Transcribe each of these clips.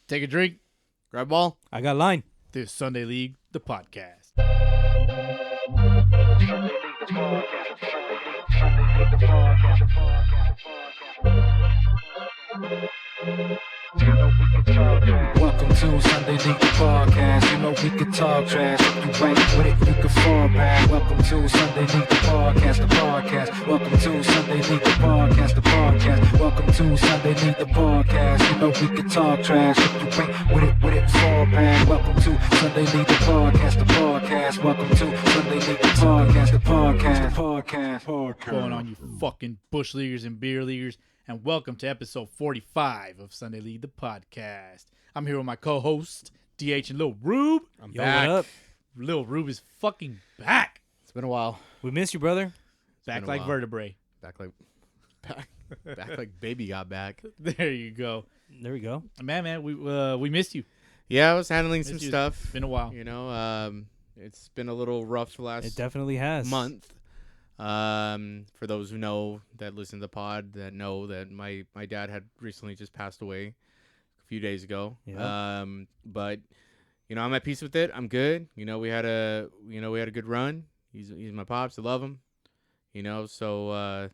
Take a drink. Grab ball. I got line. This Sunday League, the podcast. Welcome to Sunday League, the podcast. You know we can talk trash. If you ain't with it, you can fall back. Welcome to Sunday League, the podcast, the podcast. Welcome to Sunday League, the podcast, the podcast. Welcome to Sunday League, the podcast. You know we can talk trash. If you ain't with it, fall back. Welcome to Sunday League, the podcast, the podcast. Welcome to Sunday League, the podcast, the podcast, podcast. What's going on, you fucking bush leaguers and beer leaguers? And welcome to episode 45 of Sunday League, the podcast. I'm here with my co-host, DH and Lil Rube. I'm Yo, back. what up? Lil Rube is fucking back. It's been a while. We miss you, brother. Back been a like while. vertebrae. Back like baby got back. There you go. There we go. Man, we missed you. Yeah, I was handling some Missed you. stuff. Been a while. You know, it's been a little rough the It last definitely has. month. For those who know that listen to the pod that know that my dad had recently just passed away a few days ago. Yeah. But you know, I'm at peace with it. I'm good. You know, we had a good run. He's my pops. I love him. You know, so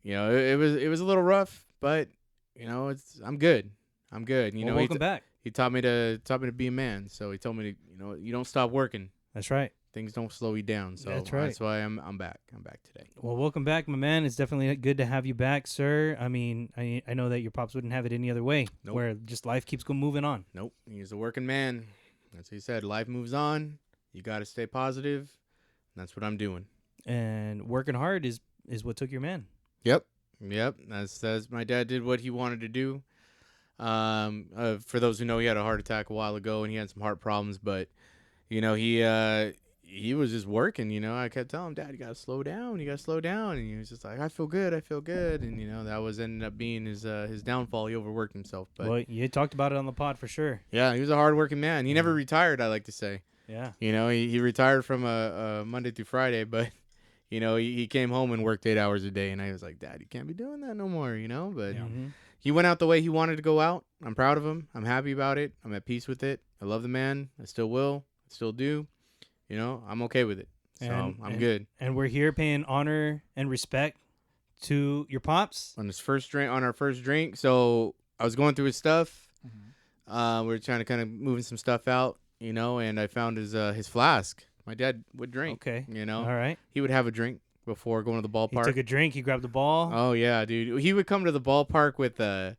you know, it was a little rough, but you know, I'm good. I'm good. You Well, know, welcome back. he taught me to be a man. So he told me to, you know, you don't stop working. That's right. Things don't slow you down. So That's right. That's why I'm back. I'm back today. Well, welcome back, my man. It's definitely good to have you back, sir. I mean, I know that your pops wouldn't have it any other way, Nope. where just life keeps moving on. Nope. He's a working man. That's what he said. Life moves on. You got to stay positive. And that's what I'm doing. And working hard is what took your man. Yep. That's my dad did what he wanted to do. For those who know, he had a heart attack a while ago and he had some heart problems, but you know, he was just working, you know. I kept telling him, Dad, you got to slow down. You got to slow down. And he was just like, I feel good. And, you know, that was ended up being his downfall. He overworked himself. But Well, you talked about it on the pod for sure. yeah, he was a hardworking man. He never retired, I like to say. Yeah. You know, he retired from a Monday through Friday, but, you know, he came home and worked 8 hours a day. And I was like, Dad, you can't be doing that no more, you know. But Mhm. he went out the way he wanted to go out. I'm proud of him. I'm happy about it. I'm at peace with it. I love the man. I still will. I still do. You know, I'm okay with it. So I'm good. And we're here paying honor and respect to your pops. On our first drink. So I was going through his stuff. We were trying to kind of moving some stuff out, you know, and I found his flask. My dad would drink. Okay. You know, All right. he would have a drink before going to the He ballpark. took a drink. He grabbed the ball. Oh yeah, dude. He would come to the ballpark with a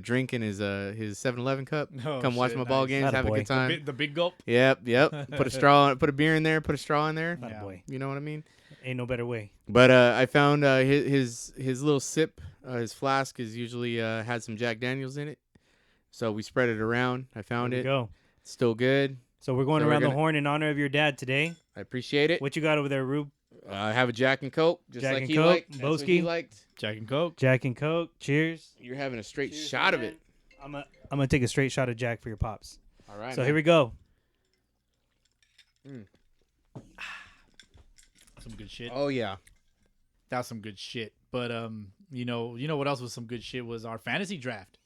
drink in his 7-Eleven cup. Oh, Come watch shit, my ball nice. games, have a Attaboy. good time. The big gulp. Yep. Put a straw, put a beer in there, put a straw in there. Atta boy. You know what I mean? Ain't no better way. But I found his little sip, his flask is usually had some Jack Daniels in it. So we spread it around. I found There it. we go. It's still good. So we're going So we're around the gonna- horn in honor of your dad today. I appreciate it. What you got over there, Rube? I have a Jack and Coke, just Jack like and he Coke, liked. That's what he Boski. liked. Jack and Coke. Jack and Coke. Cheers. You're having a straight Cheers, shot of man. it. I'm gonna take a straight shot of Jack for your pops. All right. So here we go. Some good shit. Oh yeah. That's some good shit. But you know what else was some good shit was our fantasy draft,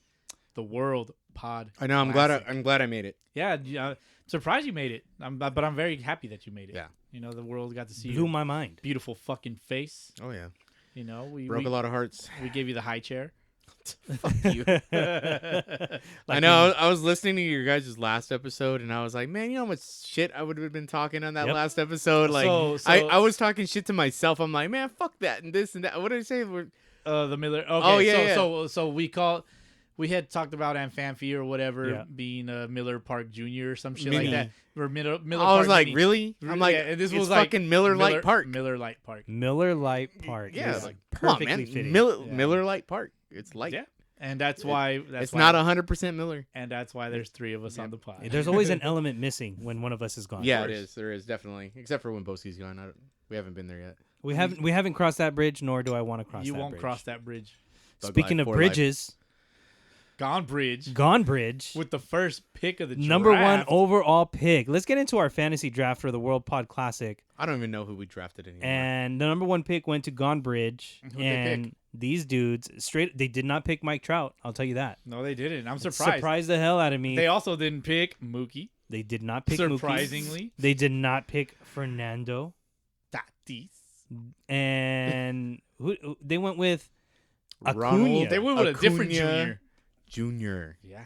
the World Pod. I know. I'm glad I made it. Yeah, I'm surprised you made it. But I'm very happy that you made it. Yeah. You know, the world got to see Blew your my mind. beautiful fucking face. Oh yeah. You know, Broke a lot of hearts. we gave you the high chair. Fuck you. I know. I was listening to your guys' last episode, and I was like, man, you know how much shit I would have been talking on that Yep. last episode? Like, So- I was talking shit to myself. I'm like, man, fuck that and this and that. What did I say? The Miller. Okay, Oh, yeah, so we had talked about Amphanfi or whatever Yeah. being Miller Park Jr. or some shit Mini. like that. Or Miller I Park was like, Mini. really? I'm like, Yeah, this it's was like fucking Miller Light Park. Miller Light Park. Miller Light Park. Yeah, It's like, come on, perfectly man. fitting. Yeah. Miller Light Park. It's light. Yeah. And that's why It's not 100% Miller. and that's why there's three of us on the pod. There's always an element missing when one of us is gone. Yeah, course. it is. There is definitely, except for when Boski's gone. We haven't been there yet. We haven't crossed that bridge, nor do I want to cross. You that won't bridge. cross that bridge. Bug Speaking life, of for life. bridges, Gonbridge. with the first pick of the draft. Number 1 overall pick. Let's get into our fantasy draft for the World Pod Classic. I don't even know who we drafted anymore. And the number 1 pick went to Gonbridge. Who'd they And pick? these dudes, they did not pick Mike Trout. I'll tell you that. No, they didn't. I'm surprised. Surprised the hell out of me. They also didn't pick Mookie. They did not pick Mookie. Surprisingly. They did not pick Fernando. Tatis. And they went with Acuna. Ronald They went with a different Acuna junior. Jr. Yeah.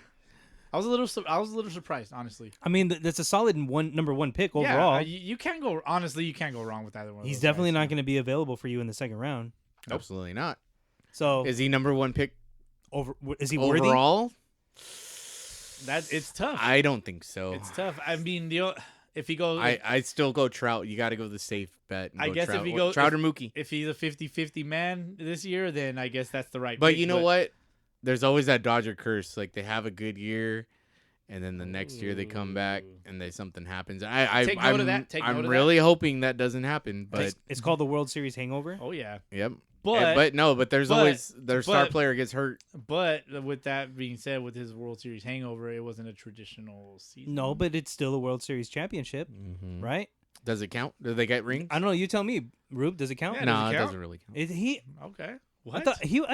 I was a little surprised, honestly. I mean, that's a solid number 1 pick overall. Yeah, you can't go. Honestly, you can't go wrong with either one. He's of those definitely guys. not going to be available for you in the second round. Nope. Absolutely not. So Is he number 1 pick is he worthy? overall? It's tough. I don't think so. It's tough. I mean, if he goes, I still go Trout. You got to go the safe bet. And I go guess Trout. if he goes Trout or Mookie. if he's a 50-50 man this year, then I guess that's the right. But pick, you know what? There's always that Dodger curse. Like they have a good year, and then the next year they come back and something happens. Take note of that. Take note I'm of really hoping that doesn't happen. But It's called the World Series hangover. Oh yeah, yep. but But there's always their star but- player gets hurt. but with that being said, with his World Series hangover, it wasn't a traditional season. No, but it's still a World Series championship, Mm-hmm. right? Does it count? Do they get rings? I don't know. You tell me, Rube. Does it count? Yeah, No, does it it count? doesn't really count. Okay. I What?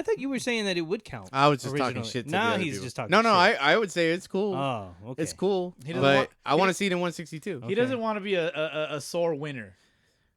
thought you were saying that it would count. I was just talking originally. shit. To Now the other he's people. just talking No, shit. I would say it's cool. Oh, okay. It's cool. He doesn't But want- I want to see it in 162. Okay. He doesn't want to be a sore winner.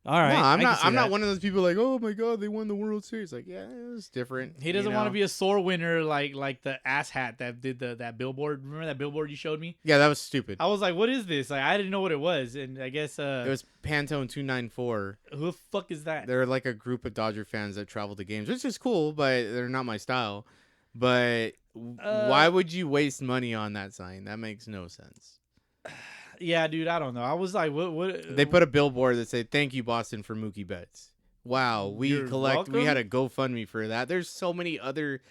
All right. No, I I'm can not. see I'm that. not one of those people like, oh my god, they won the World Series. Like, yeah, it's different. He doesn't want to be a sore winner like the ass hat that did that billboard. Remember that billboard you showed me? Yeah, that was stupid. I was like, what is this? Like, I didn't know what it was, and I guess It was Pantone 294. who the fuck is that? They're like a group of Dodger fans that travel to games, which is cool, but they're not my style. But why would you waste money on that sign? That makes no sense. Yeah, dude, I don't know. I was like, what? They put a billboard that said, "Thank you, Boston, for Mookie Betts." Wow, we You're We had welcome? a GoFundMe for that. There's so many other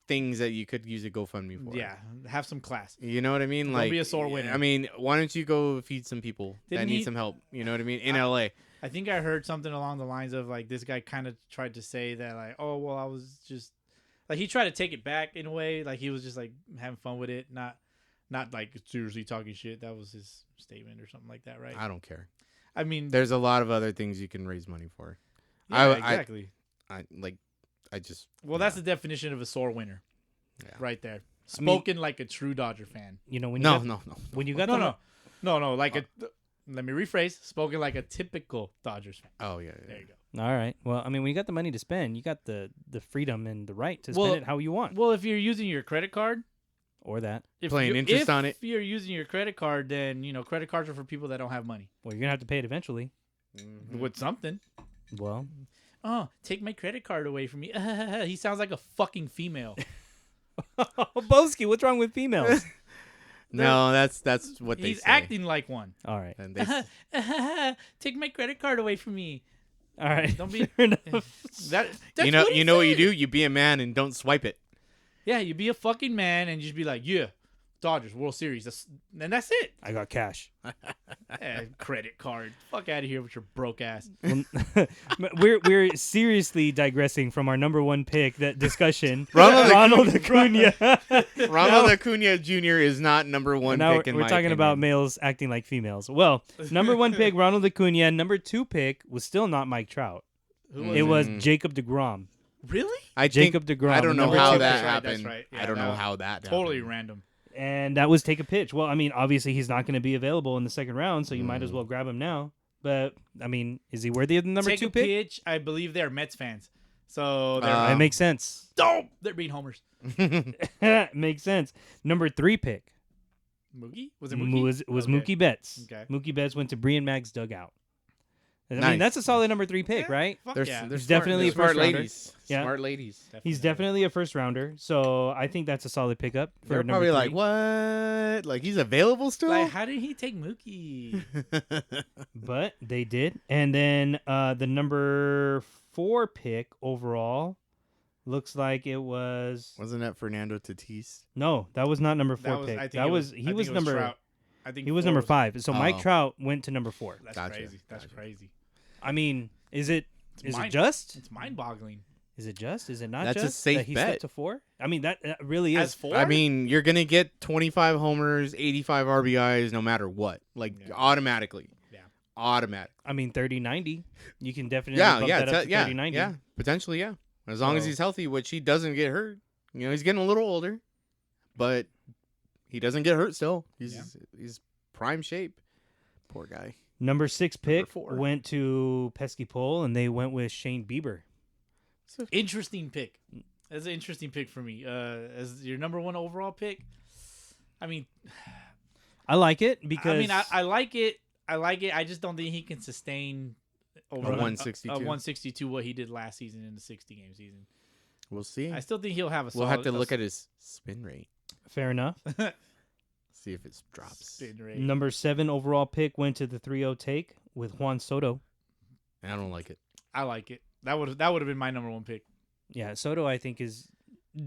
things that you could use a GoFundMe for. Yeah, have some class. You know what I mean? Don't Like, be a sore winner. I mean, why don't you go feed some people that Didn't need he- some help? You know what I mean? In LA. I think I heard something along the lines of like this guy kind of tried to say that like, oh well, I was just like he tried to take it back in a way, like he was just like having fun with it, not like seriously talking shit. That was his statement or something like that, right? I don't care. I mean, There's a lot of other things you can raise money for. yeah, exactly. I just. Well, that's the definition of a sore winner, Yeah. right there. I mean- Spoken like a true Dodger fan. You know when you No, got, no. when you got No. Like a. Let me rephrase. Spoken like a typical Dodgers fan. Oh yeah. There you go. All right. Well, I mean, when you got the money to spend, you got the freedom and the right to Well- spend it how you want, Well, if you're using your credit card, or that. Paying interest on it. If you're using your credit card, then credit cards are for people that don't have money Well, you're gonna have to pay it eventually. with something. Well, Oh, take my credit card away from me. He sounds like a fucking female. Boski, what's wrong with females? No, that's what they He's say. acting like one. All right. And they, Take my credit card away from me. All right. Don't be- Fair enough. That's you know what he what you said. do? You be a man and don't swipe it. Yeah, you be a fucking man and just be like, yeah, Dodgers World Series. And that's it. I got cash. Credit card. Fuck out of here with your broke ass. We're seriously digressing from our number 1 pick. That discussion. Ronald Acuna. Ronald Acuna Jr. is not number 1 Now pick in we're my talking about opinion. males acting like females. Well, number 1 pick Ronald Acuna. Number 2 pick was still not Mike Trout. Who Mm. It was Mhm. Jacob DeGrom. Really? I Jacob think, deGrom, I don't know number how two that pick. That's right, that's happened. right. Yeah, I don't know that- how that Totally happened. random. And that was take a pitch. Well, I mean, obviously he's not going to be available in the second round, so you might as well grab him now. But I mean, is he worthy of the number Take 2 a pick? pitch. I believe they're Mets fans. So they're That makes sense. dope. They're being homers. Makes sense. Number 3 pick Mookie? Was it Mookie? was Okay. Mookie Betts. Okay. Mookie Betts went to Brian Mag's dugout. I mean, Nice. that's a solid number 3 pick, Yeah. right? Fuck There's, yeah. there's He's smart, definitely there's a smart first-rounder. ladies. Yeah. Smart ladies. He's definitely a first rounder, so I think that's a solid pickup for They're number probably 3. like, what? Like he's available still? Like, how did he take Mookie? But they did. And then the number 4 pick overall looks like it was Wasn't that Fernando Tatis? no, that was not number 4 That was, pick. I think That it was I he think was it number Trout. I think he was 4 number 5. So Mike Oh. Trout went to number 4. That's Gotcha. crazy. That's Gotcha. crazy. I mean, is it It's just? It's mind-boggling. Is it just? Is it not That's a just safe that he bet. stepped to 4? I mean, that really As is. 4? I mean, you're gonna get 25 homers, 85 RBIs, no matter what. Like automatically. Yeah. Automatic. I mean, 30-90. You can definitely Yeah, bump yeah, that up to 30-90. yeah. Potentially, yeah. As long as So- he's healthy, which he doesn't get hurt. You know, he's getting a little older, but he doesn't get hurt still. He's prime shape. Poor guy. Number 6 pick 4. went to Pesky Pole, and they went with Shane Bieber. Interesting pick. That's an interesting pick for me. As your number 1 overall pick. I mean, I like it because I mean, I like it. I like it. I just don't think he can sustain over 162. 162 what he did last season in the 60-game season. We'll see. I still think he'll have a. We'll have to look at his spin rate. fair enough. See if it drops. spin rate. Number 7 overall pick went to the 3-0 take with Juan Soto. I don't like it. I like it. That would have been my number 1 pick. Yeah, Soto I think is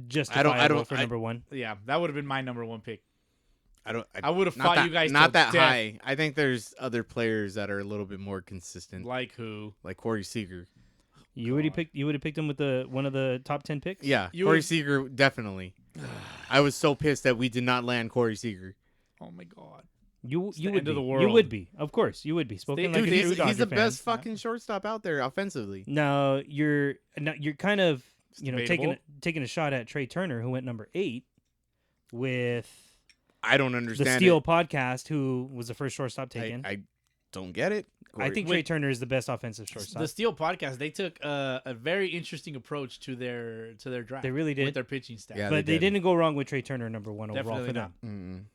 justifiable for number 1. Yeah, that would have been my number 1 pick. I would have not fought that, you guys not till that death. high. I think there's other players that are a little bit more consistent, Like who? like Corey Seager. You would have picked him with one of the top 10 picks? Yeah, You Corey would- Seager definitely. I was so pissed that we did not land Corey Seager. Oh my god. You the would end be. of the You world. would be. Of course, you would be. Spoken like Dude, a true he's Dodger the fan. best fucking shortstop out there offensively. Now you're kind of debatable. taking a shot at Trey Turner, who went number 8 with I don't the understand Steel it. podcast, who was the first shortstop taken. I don't get it. I think Trey Turner is the best offensive shortstop. The Steel podcast, they took a very interesting approach to their draft. They really did. with their pitching staff. Yeah, but they they did. didn't go wrong with Trey Turner, number 1 overall Definitely for not. them.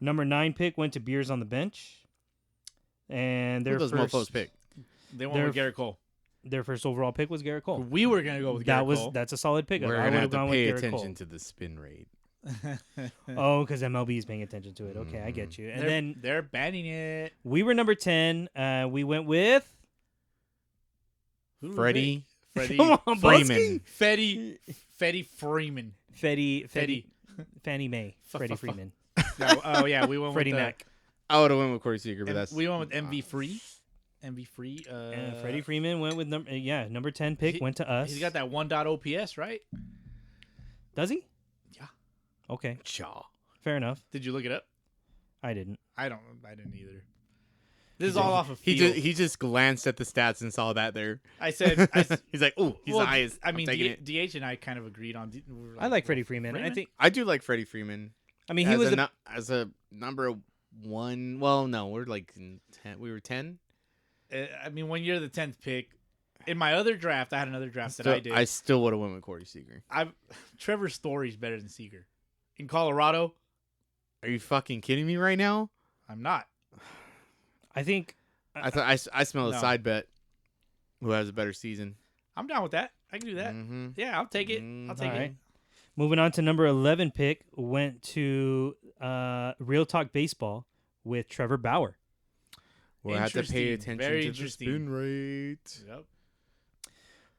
Number 9 pick went to Beers on the bench, and their Who those first mofos pick? They went Their- with Garrett Cole. their first overall pick was Garrett Cole. We were gonna go with Garrett Cole. That's a solid pickup. We're I gonna would have to gone pay with Garrett attention Cole. to the spin rate. Oh, because MLB is paying attention to it. Okay, I get you. And then they're banning it. we were number 10. We went with Who did we Freddie pick? Freddie. Come on, Freeman. Freddie Freeman. Fannie Mae. Freddie Freeman. No, oh yeah, we went Freddie with Mac. I would have went with Corey Seager, but that's we went with MV Free. MV Free. Freddie Freeman went with number 10 pick. Went to us. He's got that 1. OPS, right? Does he? Yeah. Okay, Chaw. fair enough. Did you look it up? I didn't. I didn't either. This is all off of He feel. just glanced at the stats and saw that there. I said. He's like, "Ooh, he's well, the highest." I I'm mean, taking it. DH and I kind of agreed on. We were I like Freddie Freeman. I Freeman? think. I do like Freddie Freeman. I mean, he as was as a number 1. Well, no, we're like in 10. We were 10. I mean, when you're the 10th pick, in my other draft, I had another draft that I did. I still would have went with Corey Seager. Trevor Story's better than Seager. In Colorado, Are you fucking kidding me right now? I'm not. I think. I thought I smell a No. side bet. Who has a better season? I'm down with that. I can do that. Mm-hmm. Yeah, I'll take it. I'll take All it. right. Moving on to number 11 pick went to Real Talk Baseball with Trevor Bauer. We'll have to pay Interesting. attention Very to interesting. the spin rate. Yep.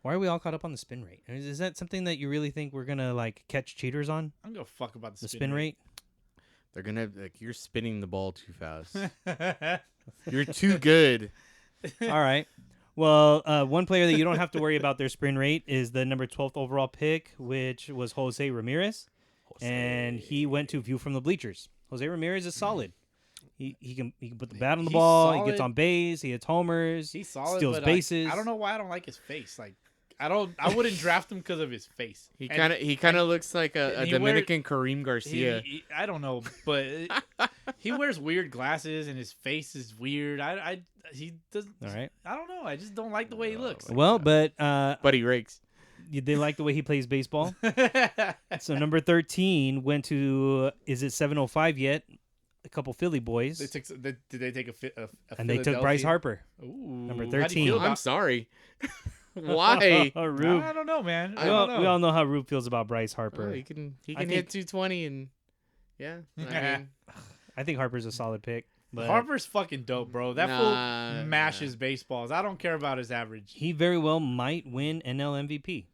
Why are we all caught up on the spin rate? Is that something that you really think we're gonna like catch cheaters on? I don't give a fuck about The spin rate? They're gonna you're spinning the ball too fast. rate. You're too good. All right. Well, one player that you don't have to worry about their spin rate is the number 12th overall pick, which was Jose Ramirez, and he went to View from the Bleachers. Jose Ramirez is solid. He can put the bat on the He's ball. He solid. gets on base. He hits homers. He's solid, steals but bases. I don't know why I don't like his face. Like, I wouldn't draft him because of his face. He And kind of looks like a and he Dominican Kareem Garcia. I don't know, but he wears weird glasses and his face is weird. He doesn't. All right. I don't know. I just don't like the way he looks. Well, but But he rakes. they like the way he plays baseball. So number 13 went to, is it 705 yet? A couple Philly boys. did they take a And they took Bryce Philadelphia? Harper. Ooh, Number how do you 13. feel I'm about- sorry. Why? Rube. I don't know, man. We I don't know. all know how Rube feels about Bryce Harper. Oh, he can I hit think- 220 and yeah. I mean, I think Harper's a solid pick. But Harper's fucking dope, bro. That Nah, fool mashes baseballs. I don't care about his average. he very well might win NL MVP.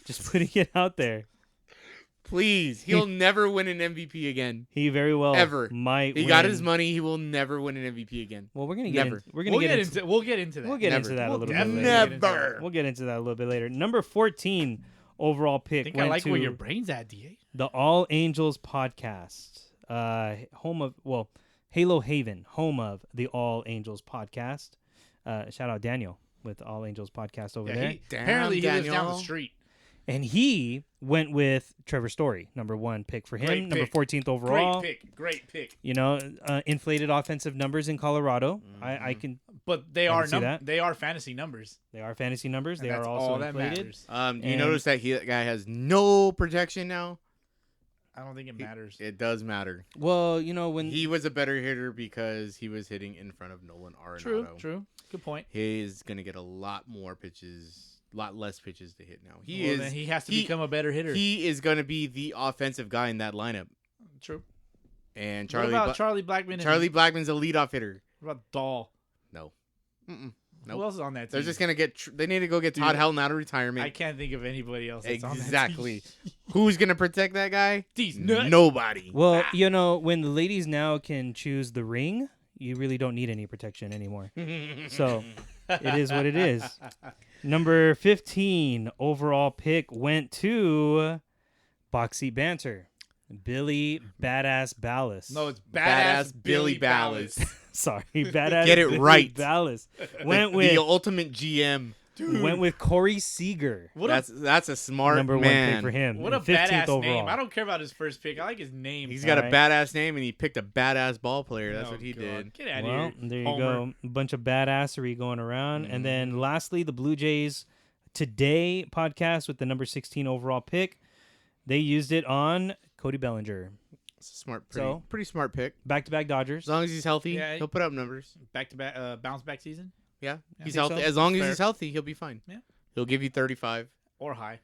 Just putting it out there. Please. He'll never win an MVP again. He very well Ever. might. He win. got his money. He will never win an MVP again. Well, we're gonna Never. get. We're gonna get into. We'll get into that. We'll get Never. into that a We'll little bit definitely later. get into that. Never. We'll get into that a little bit later. Number 14 overall I pick think I went like to where your brain's at, DA. the All Angels podcast, home of Halo Haven, home of the All Angels podcast. Shout out Daniel with All Angels podcast over there. Apparently he lives down the Daniel. street. And he went with Trevor Story, number 1 pick for him, Great number pick. 14th overall. Great pick. You know, inflated offensive numbers in Colorado. I can. But they I are can see that. they are fantasy numbers. They are fantasy numbers. And They that's are all also that inflated. matters. Do you And- notice that that guy has no protection now? I don't think it matters. It does matter. Well, you know when He was a better hitter because he was hitting in front of Nolan Arenado. True. Good point. He's gonna get a lot more pitches, a lot less pitches to hit now. Then he has to become a better hitter. He is gonna be the offensive guy in that lineup. True. And What Charlie about Charlie Blackmon? Charlie Blackman's a leadoff hitter. What about Dahl? No. Who Nope. else is on that team? They're just gonna get. They need to go get Dude, Todd Helton out of retirement. I can't think of anybody else. That's Exactly. On that team. Who's gonna protect that guy? These nuts. Nobody. Well, you know, when the ladies now can choose the ring, you really don't need any protection anymore. So it is what it is. Number 15 overall pick went to Boxy Banter. Billy Badass Ballas. No, it's Badass Billy Ballas. Ballas. Sorry, Badass Get it Billy right. Ballas. The Went ultimate GM. with Corey Seager. That's a smart Number man. 1 pick for him. What a 15th badass overall. name. I don't care about his first pick. I like his name. He's got a Alright. badass name and he picked a badass ball player. That's Oh, what he God. did. Get out Well, of here. there you Homer. go. A bunch of badassery going around. And then lastly, the Blue Jays Today podcast with the number 16 overall pick. They used it on Cody Bellinger. It's a smart, So- pretty smart pick. Back-to-back Dodgers. As long as he's healthy, Yeah. he'll put up numbers. Back to back, bounce back season Yeah, he's think healthy. so. As long as Fair. he's healthy, he'll be fine. Yeah. He'll give you 35. or high.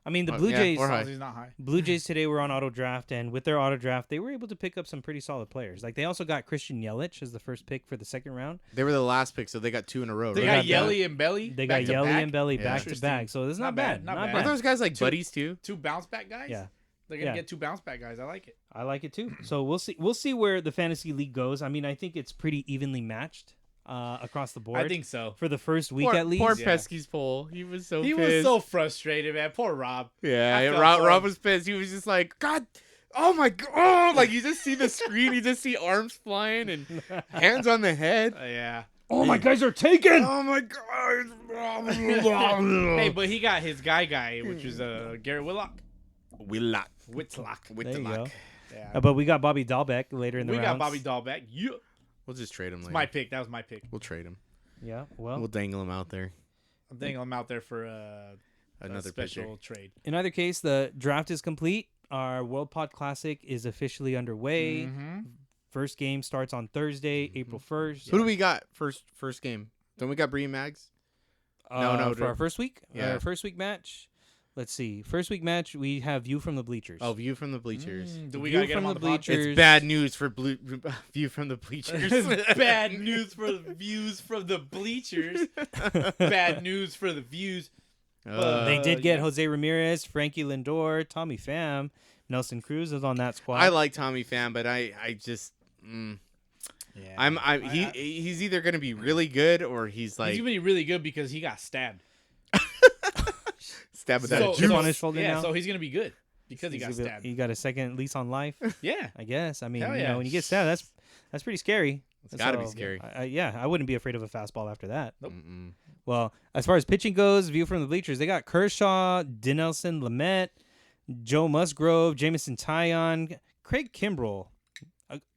I mean, the Oh, Blue yeah, Jays. or As long high. as he's not high. Blue Jays today were on auto draft, and with their auto draft, they were able to pick up some pretty solid players. Like they also got Christian Yelich as the first pick for the second round. They were the last pick, so they got 2 in a row. They right? got got Yelly and Belly. They back got to Yelly back. and Belly Yeah. back to Interesting. back, so it's not Not bad. bad, not Not bad. Aren't bad. those guys like Two- buddies too? Two bounce back guys. Yeah. They're gonna Yeah. get two bounce back guys. I like it. I like it too. So we'll see. We'll see where the fantasy league goes. I mean, I think it's pretty evenly matched across the board. I think so. for the first week Poor, at least. poor Yeah. Pesky's pole. He was so He pissed. was so frustrated, man. Poor Rob. Yeah, I felt Rob, for Rob him. was pissed. He was just like, God, oh my God. Oh, like you just see the screen, you just see arms flying and hands on the head. Yeah. Oh my guys are taken. Oh my God. Hey, but he got his guy, which was Garrett Whitlock. Whitlock. Whitlock. There you go. Yeah. But we got Bobby Dahlbeck later in the We got rounds. Bobby Dahl back. Yeah. We'll just trade him It's later. my pick. That was my pick. We'll trade him. Yeah. Well, We'll dangle him out there. I'm thinking I'm out there for Another a special pitcher. trade. in either case, the draft is complete. Our World Pod Classic is officially underway. Mm-hmm. First game starts on Thursday, April 1st. Who do we got first game? Don't we got Bree Mags? No, for our first week. Yeah. Our first week match. Let's see. First week match, we have View from the Bleachers. Oh, View from the Bleachers. Do we View gotta get from him on the the pod? bleachers. It's bad news for View from the Bleachers. Bad news for the views from the bleachers. Bad news for the views. They did get yeah. Jose Ramirez, Frankie Lindor, Tommy Pham, Nelson Cruz is on that squad. I like Tommy Pham, but I just Yeah. he's either gonna be really good or he's like He's gonna be really good because he got stabbed. stab with So- that chip juice. on his shoulder yeah, now? so he's gonna be good because he He's got gonna be- stabbed. He got a second lease on life, Yeah. I guess. I mean, Hell you yeah. know, when you get stabbed, that's pretty scary. It's gotta be So, scary. yeah, I wouldn't be afraid of a fastball after that. Nope. Mm-mm. Well, as far as pitching goes, View from the Bleachers, they got Kershaw, Dinelson Lamet, Joe Musgrove, Jamison Tyon, Craig Kimbrell,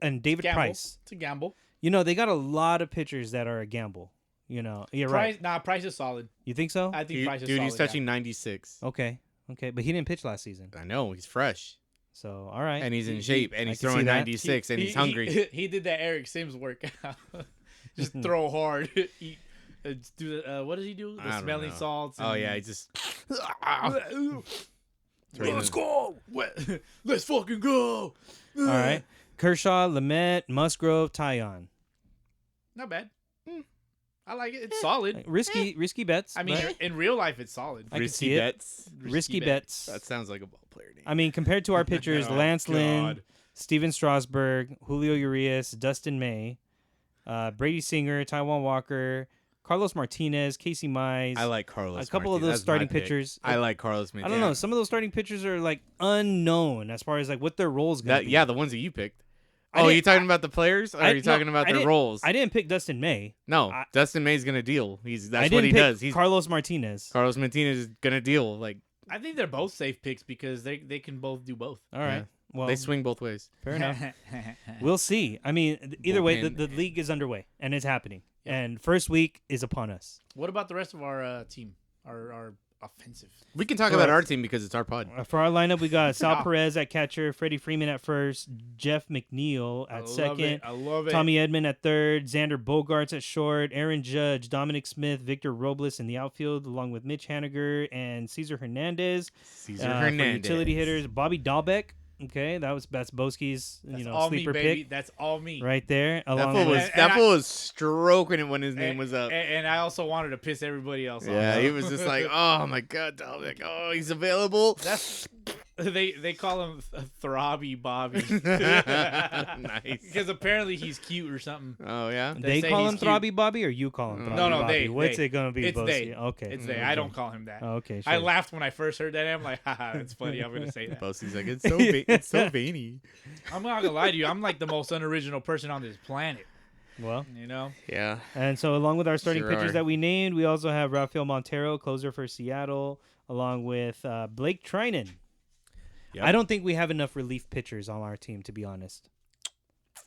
and David Gamble. Price. It's a gamble. You know, they got a lot of pitchers that are a gamble. You know, you're right. Price is solid. You think so? I think Price is Dude, solid. he's touching 96. Okay, but he didn't pitch last season, I know he's fresh so all right. and he's in shape and I he's can see throwing that. 96 and he's hungry. He did that Eric Sims workout. Just throw hard. Eat. Do the what does he do? I The don't smelling know. salts. Oh and- yeah, he just Let's go. Let's fucking go. All right, Kershaw, Lamet, Musgrove, Tyon. Not bad. I like it. It's solid. Like, risky bets. I mean, but in real life, it's solid. I can see it. bets. Risky bets. That sounds like a ball player name. I mean, compared to our pitchers, Oh, Lance Lynn, God. Steven Strasburg, Julio Urias, Dustin May, Brady Singer, Taijuan Walker, Carlos Martinez, Casey Mize. I like Carlos. A couple of Martinez. those That's my starting pick. pitchers. I like Carlos. I don't know. Some of those starting pitchers are like unknown as far as like what their roles gonna be. Yeah, the ones that you picked. I Oh, are didn't- you talking about the players? Or are you talking about I their didn't- roles? I didn't pick Dustin May. No, I- Dustin May's gonna deal. I That's didn't what he pick does. He's Carlos Martinez. Carlos Martinez is gonna deal. Like I think they're both safe picks because they can both do both. All right. Yeah. Well, they swing both ways. fair enough. We'll see. I mean, either way, the Bullpen. league is underway and it's happening. Yeah. And first week is upon us. What about the rest of our team? Our offensive. We can talk For about our- our team because it's our pod. For our lineup, we got Sal Ah. Perez at catcher, Freddie Freeman at first, Jeff McNeil I at love second, it. I love it. Tommy Edman at third, Xander Bogaerts at short, Aaron Judge, Dominic Smith, Victor Robles in the outfield, along with Mitch Haniger and Cesar Hernandez. Caesar For Hernandez. utility hitters, Bobby Dahlbeck. Okay, that's Boski's That's all me, sleeper baby. pick That's all me. right there. That Along fool with was And I- was stroking it when his name was up. And I also wanted to piss everybody else off. Yeah, he was just like, oh my god, Dominic, oh he's available. That's they call him Throbby Bobby. Nice. Because apparently he's cute or something. Oh yeah. they say call he's him cute. Throbby Bobby, or you call him Throbby No, no, Bobby? they- What's they. it gonna be? It's Boski? they. Okay, It's they. okay. I don't call him that. Oh, okay, I sure. laughed when I first heard that. I'm like, haha, that's funny. I'm gonna say that. Bossy's like, it's so veiny. I'm not gonna lie to you. I'm like the most unoriginal person on this planet. Well, You know? Yeah. and so along with our starting Sure pitchers are. that we named, we also have Rafael Montero, closer for Seattle, along with Blake Trinan. Yep. I don't think we have enough relief pitchers on our team, to be honest.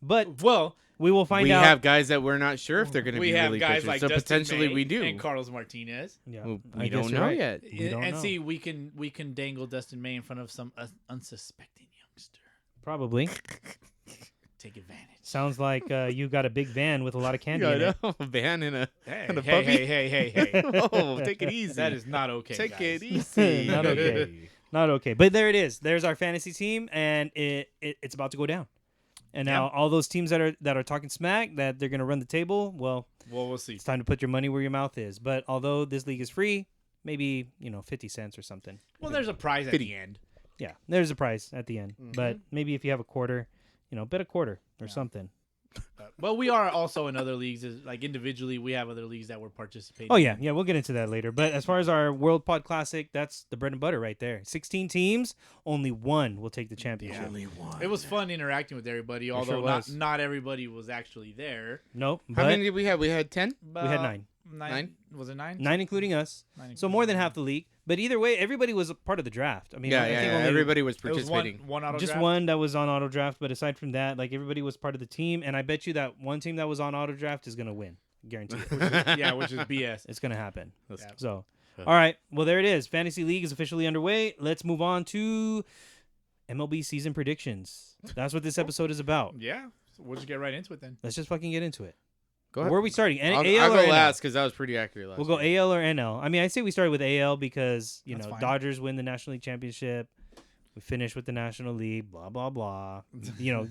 But Well, we will find We out. have guys that we're not sure if they're going to we be have really guys pitchers, like so Dustin potentially May we do. and Carlos Martinez. Yeah, Well, I we guess don't you're know right. yet. We don't And know. see, we can dangle Dustin May in front of some unsuspecting youngster. Probably. Take advantage. Sounds like you got a big van with a lot of candy in Yeah, it. I know. A van and a Hey, and a hey, puppy. hey. Whoa, take it easy. That is not okay. Take guys. it easy. Not okay. Not okay. But there it is. There's our fantasy team, and it's about to go down. And now Yeah. all those teams that are talking smack that they're going to run the table, well, Well, we'll see. it's time to put your money where your mouth is. But although this league is free, maybe 50 cents or something. Well, there's a prize at Pity. the end. Yeah, there's a prize at the end. Mm-hmm. But maybe if you have a quarter, bet a quarter or something. But we are also in other leagues. Like individually, we have other leagues that we're participating. Oh yeah, we'll get into that later. But as far as our World Pod Classic, that's the bread and butter right there. 16 teams, only one will take the championship. Only one. It was fun interacting with everybody, sure although was. not everybody was actually there. Nope. How But many did we have? We had 10? But we had 9. Nine? Was it 9? 9 including us. Nine So more than half the league. But either way, everybody was a part of the draft. I mean, I think only Everybody was It was participating. one auto just draft? one that was on auto draft. But aside from that, like everybody was part of the team. And I bet you that one team that was on auto draft is going to win. Guaranteed. Yeah, which is BS. It's going to happen. Let's- Yeah. So, Yeah. all right. Well, there it is. Fantasy League is officially underway. Let's move on to MLB season predictions. That's what this episode is about. Yeah, so we'll just get right into it then. Let's just fucking get into it. Go ahead. Where are we starting? I'll AL go or NL? last because that was pretty accurate last We'll go week. AL or NL. I mean, I say we started with AL because, That's fine. Dodgers win the National League Championship. We finish with the National League, blah, blah, blah.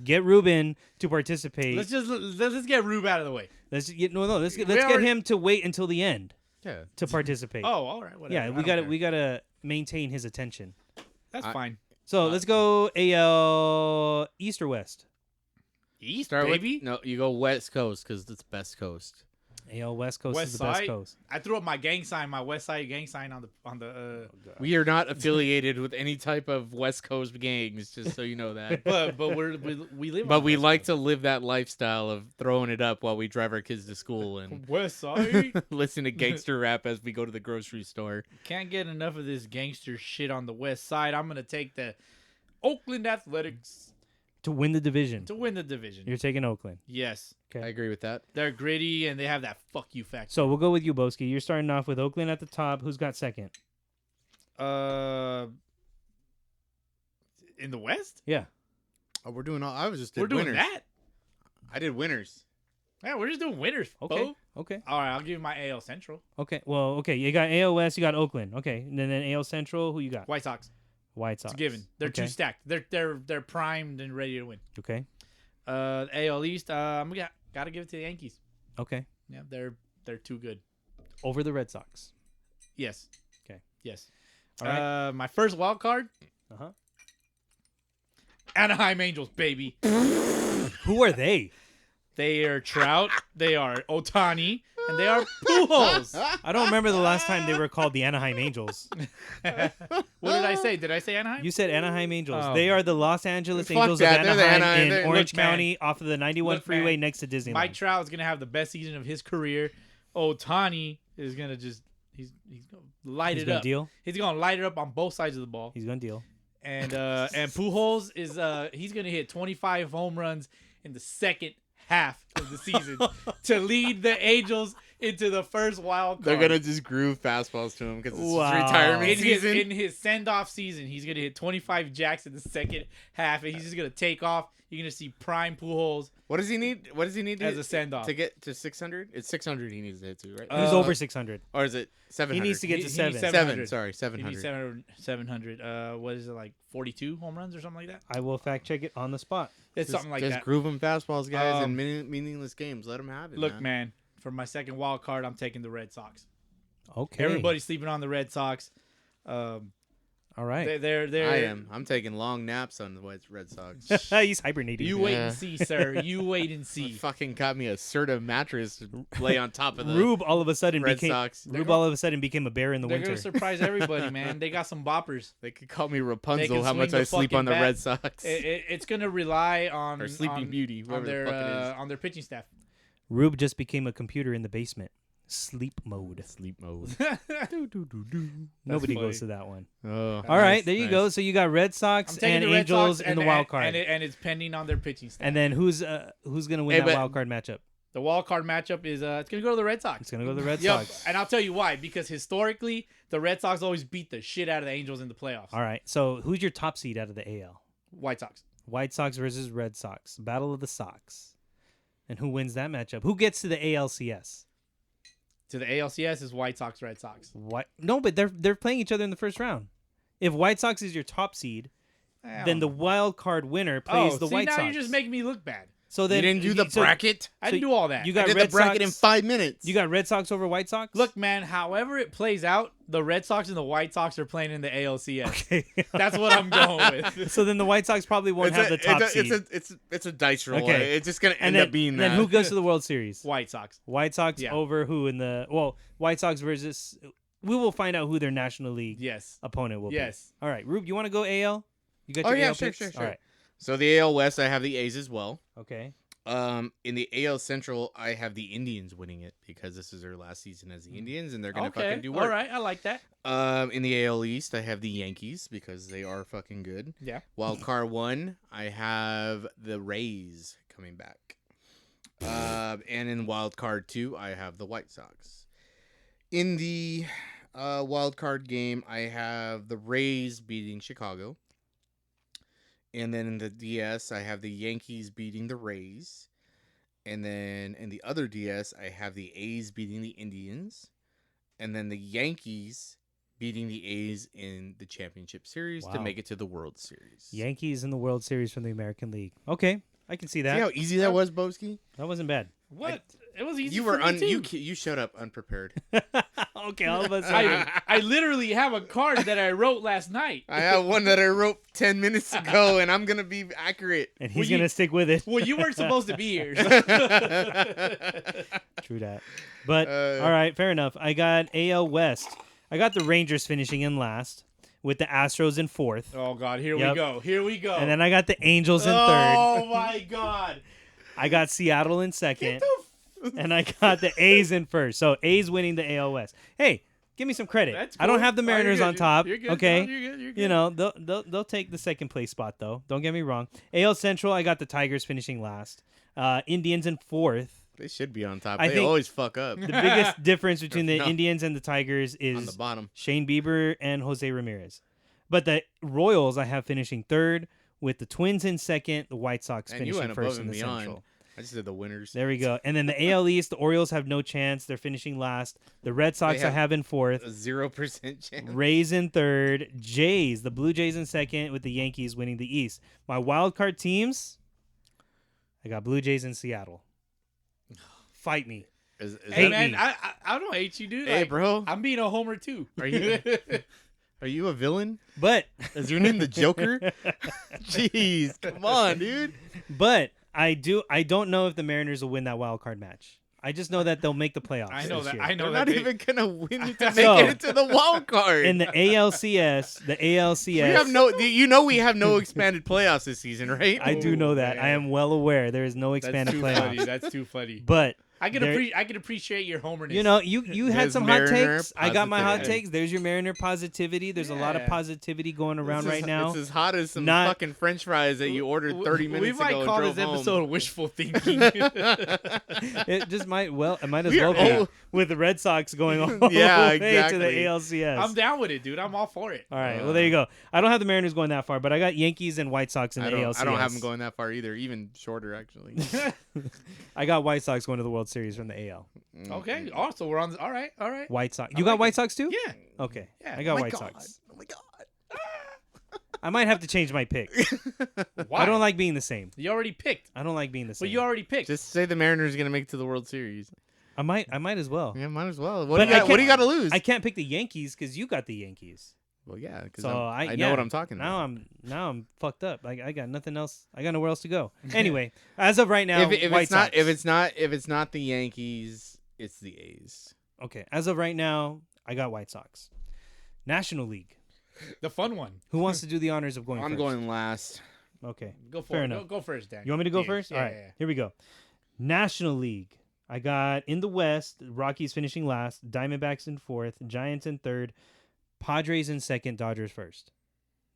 Get Ruben to participate. Let's get Rube out of the way. Let's get We get already- him to wait until the end Yeah. to participate. Oh, all right, whatever. yeah, I we don't got to care. we got to maintain his attention. That's fine. So, let's go AL East or West? East, Start with, baby. no, you go West Coast because it's best coast. AL West Coast West is the best side? coast. I threw up my gang sign, my West Side gang sign on the. We are not affiliated with any type of West Coast gangs, just so you know that. But we live. But on we West like Coast. to live that lifestyle of throwing it up while we drive our kids to school and West Side. listen to gangster rap as we go to the grocery store. Can't get enough of this gangster shit on the West Side. I'm gonna take the Oakland Athletics To win the division. to win the division. You're taking Oakland. Yes, Okay. I agree with that. they're gritty and they have that fuck you factor. So we'll go with you, Boski. You're starting off with Oakland at the top. Who's got second? In the West, Yeah. Oh, we're doing all. I was just did we're doing winners. that. I did winners. Yeah, we're just doing winners. Okay. Bo. Okay. All right, I'll give you my AL Central. Okay. Well, okay. You got AL West. You got Oakland. Okay. And then AL Central. Who you got? White Sox. White Sox. It's a given. They're okay. too stacked. They're primed and ready to win. Okay. AL East. I'm gotta give it to the Yankees. Okay. Yeah, They're too good. Over the Red Sox. Yes. Okay. Yes. All right. My first wild card. Uh-huh. Anaheim Angels, baby. Who are they? They are Trout. They are Ohtani. And they are Pujols. I don't remember the last time they were called the Anaheim Angels. What did I say? Did I say Anaheim? You said Anaheim Angels. Oh. They are the Los Angeles Fuck Angels that. of They're the Anaheim Anaheim. in They're- Orange Look, man. County off of the 91 Look, freeway man. next to Disneyland. Mike Trout is going to have the best season of his career. Ohtani is going to just he's going to light He's it gonna up. deal. He's going to light it up on both sides of the ball. He's going to deal. And Pujols is he's going to hit 25 home runs in the second half of the season to lead the Angels into the first wild card. They're gonna just groove fastballs to him because it's Wow. his retirement in season. in his send-off season, he's gonna hit 25 jacks in the second half, and he's just gonna take off. You're gonna see prime Pujols What does he need? What does he need as a send-off. to get to 600? It's 600 he needs to hit to, right? He's Uh, over 600. Or is it 700? He needs to get to He needs 7. 700. Sorry, He needs 700. 700. What is it, like 42 home runs or something like that? I will fact check it on the spot. It's something like just that. groove him fastballs, guys, Um, in meaningless games. Let him have it. Look, man, for my second wild card, I'm taking the Red Sox. Okay. Everybody's sleeping on the Red Sox. All right. They're I am. I'm taking long naps on the Red Sox. He's hibernating. You wait Yeah. and see, sir. You wait and He see. fucking got me a Serta mattress to lay on top of the Rube all of a sudden Red became Sox. Rube all of a sudden became a bear in the They're winter. gonna surprise everybody, man. They got some boppers. They could call me They Rapunzel. can How much swing I the sleep fucking on the bat. Red Sox It's gonna rely on or Sleeping on, Beauty, on whatever the their fuck it is. on their pitching staff. Rube just became a computer in the basement. Sleep mode. Sleep mode. Nobody funny. goes to that one. Oh, All right, there you go. So you got Red I'm Sox taking and the Red Angels Sox in the wild card. and it's pending on their pitching staff. And then who's gonna win Hey, that but- wild card matchup? the wild card matchup is it's gonna go to the Red Sox. It's gonna go to the Red Yep. Sox. And I'll tell you why. Because historically, the Red Sox always beat the shit out of the Angels in the playoffs. All right. So who's your top seed out of the AL? White Sox. White Sox versus Red Sox. Battle of the Sox. And who wins that matchup? Who gets to the ALCS? To the ALCS is White Sox, Red Sox. What? No, but they're playing each other in the first round. If White Sox is your top seed, then the wild card winner plays the see, White now Sox. you're just making me look bad. So You then didn't do the so bracket? I didn't do all that. You I got did Red the bracket in Sox. 5 minutes. You got Red Sox over White Sox. Look, man, however it plays out, the Red Sox and the White Sox are playing in the ALCS. Okay. That's what I'm going with. So then the White Sox probably won't have the top seed. It's a dice roll. Okay. It's just gonna and end then, up being then that. who goes to the World Series? White Sox. White Sox Yeah. over who in the White Sox versus. We will find out who their National League Yes. opponent will Yes. be. All right, Rube, you want to go AL? You got Oh, your yeah, AL sure, picks? sure, sure. All right. So the AL West, I have the A's as well. Okay. In the AL Central, I have the Indians winning it because this is their last season as the Indians, and they're gonna Okay. fucking do work. All right. I like that. In the AL East, I have the Yankees because they are fucking good. Yeah. Wild card 1, I have the Rays coming back. And in wild card 2, I have the White Sox. In the wild card game, I have the Rays beating Chicago. And then in the DS, I have the Yankees beating the Rays. And then in the other DS, I have the A's beating the Indians. And then the Yankees beating the A's in the championship series to Wow. make it to the World Series. Yankees in the World Series from the American League. Okay, I can see See that. how easy that was, Boski? That wasn't bad. What? It was easy. You for were me too. you showed up unprepared. Okay, all of a sudden. I literally have a card that I wrote last night. I have one that I wrote 10 minutes ago, and I'm gonna be accurate. And he's Well, going to stick with it. Well, you weren't supposed to be here. so- True that. But, all right, fair enough. I got AL West. I got the Rangers finishing in last with the Astros in fourth. Oh God, here Yep. we go. Here we go. And then I got the Angels in third. Oh my God. I got Seattle in second. And I got the A's in first. So A's winning the AL West. Hey, give me some credit. That's I don't cool. have the Oh, you're Mariners good. on top. You're good. Okay. No, you're good. You're good. You know, they'll take the second place spot though. Don't get me wrong. AL Central, I got the Tigers finishing last. Indians in fourth. They should be on top. I They think- always fuck up The biggest difference between the No. Indians and the Tigers on the is bottom. Shane Bieber and Jose Ramirez. But the Royals I have finishing third with the Twins in second, the White Sox And you finishing went above first in and the beyond. Central. I just did the winners. There we go. And then the AL East, the Orioles have no chance. They're finishing last. The Red Sox I have have in fourth. A 0% chance. Rays in third. Jays, the Blue Jays in second with the Yankees winning the East. My wild card teams, I got Blue Jays in Seattle. Fight me. Hate man, me. I don't hate you, dude. Hey, Like, bro. I'm being a homer too. Are you are you a villain? But Is your name the Joker? Jeez, come on, dude. But I don't know if the Mariners will win that wild card match. I just know that they'll make the playoffs. I know this that. year. I know They're that. not even gonna win it to make So, it into the wild card. In the ALCS, we have no. We have no expanded playoffs this season, right? I do know that. man. I am well aware there is no That's expanded too playoffs. funny. That's too funny. But I can there- appreciate your homerness. you know, you had There's some hot Mariner takes. I got my hot positivity. takes. There's your Mariner positivity. There's a lot of Yeah. positivity going around This right is- now. It's as hot as some Not- fucking French fries that you ordered 30 minutes we ago might and call drove this home. episode "Wishful Thinking." It just might it might as We are well be old. with the Red Sox going all Yeah, the way to the exactly. ALCS. I'm down with it, dude. I'm all for it. All right, well there you go. I don't have the Mariners going that far, but I got Yankees and White Sox in the ALCS. I don't have them going that far either, even shorter actually. I got White Sox going to the World Series from the AL. Okay. Also, we're on. All right. All right. White Sox. I You got like White it. Sox too? Yeah. Okay. Yeah. I got my White God. Sox. Oh my god. I might have to change my pick. Why? I don't like being the same. You already picked. I don't like being the same. Well, you already picked. Just say the Mariners are gonna make it to the World Series. I might as well. Yeah, might as well. What But do you I got? What do you got can't- to lose? I can't pick the Yankees because you got the Yankees. Well, yeah, because So I know yeah, what I'm talking now about. Now I'm fucked up. I got nothing else. I got nowhere else to go. Anyway, as of right now, if White it's not Sox. if it's not the Yankees, it's the A's. Okay, as of right now, I got White Sox. National League. the fun one. Who wants to do the honors of going I'm first? going last. Okay. Go for Fair it. enough. Go first, Dan. You want me to go Yeah, first? Yeah, All right. yeah, Here we go. National League. I got in the West, Rockies finishing last, Diamondbacks in fourth, Giants in third, Padres in second, Dodgers first.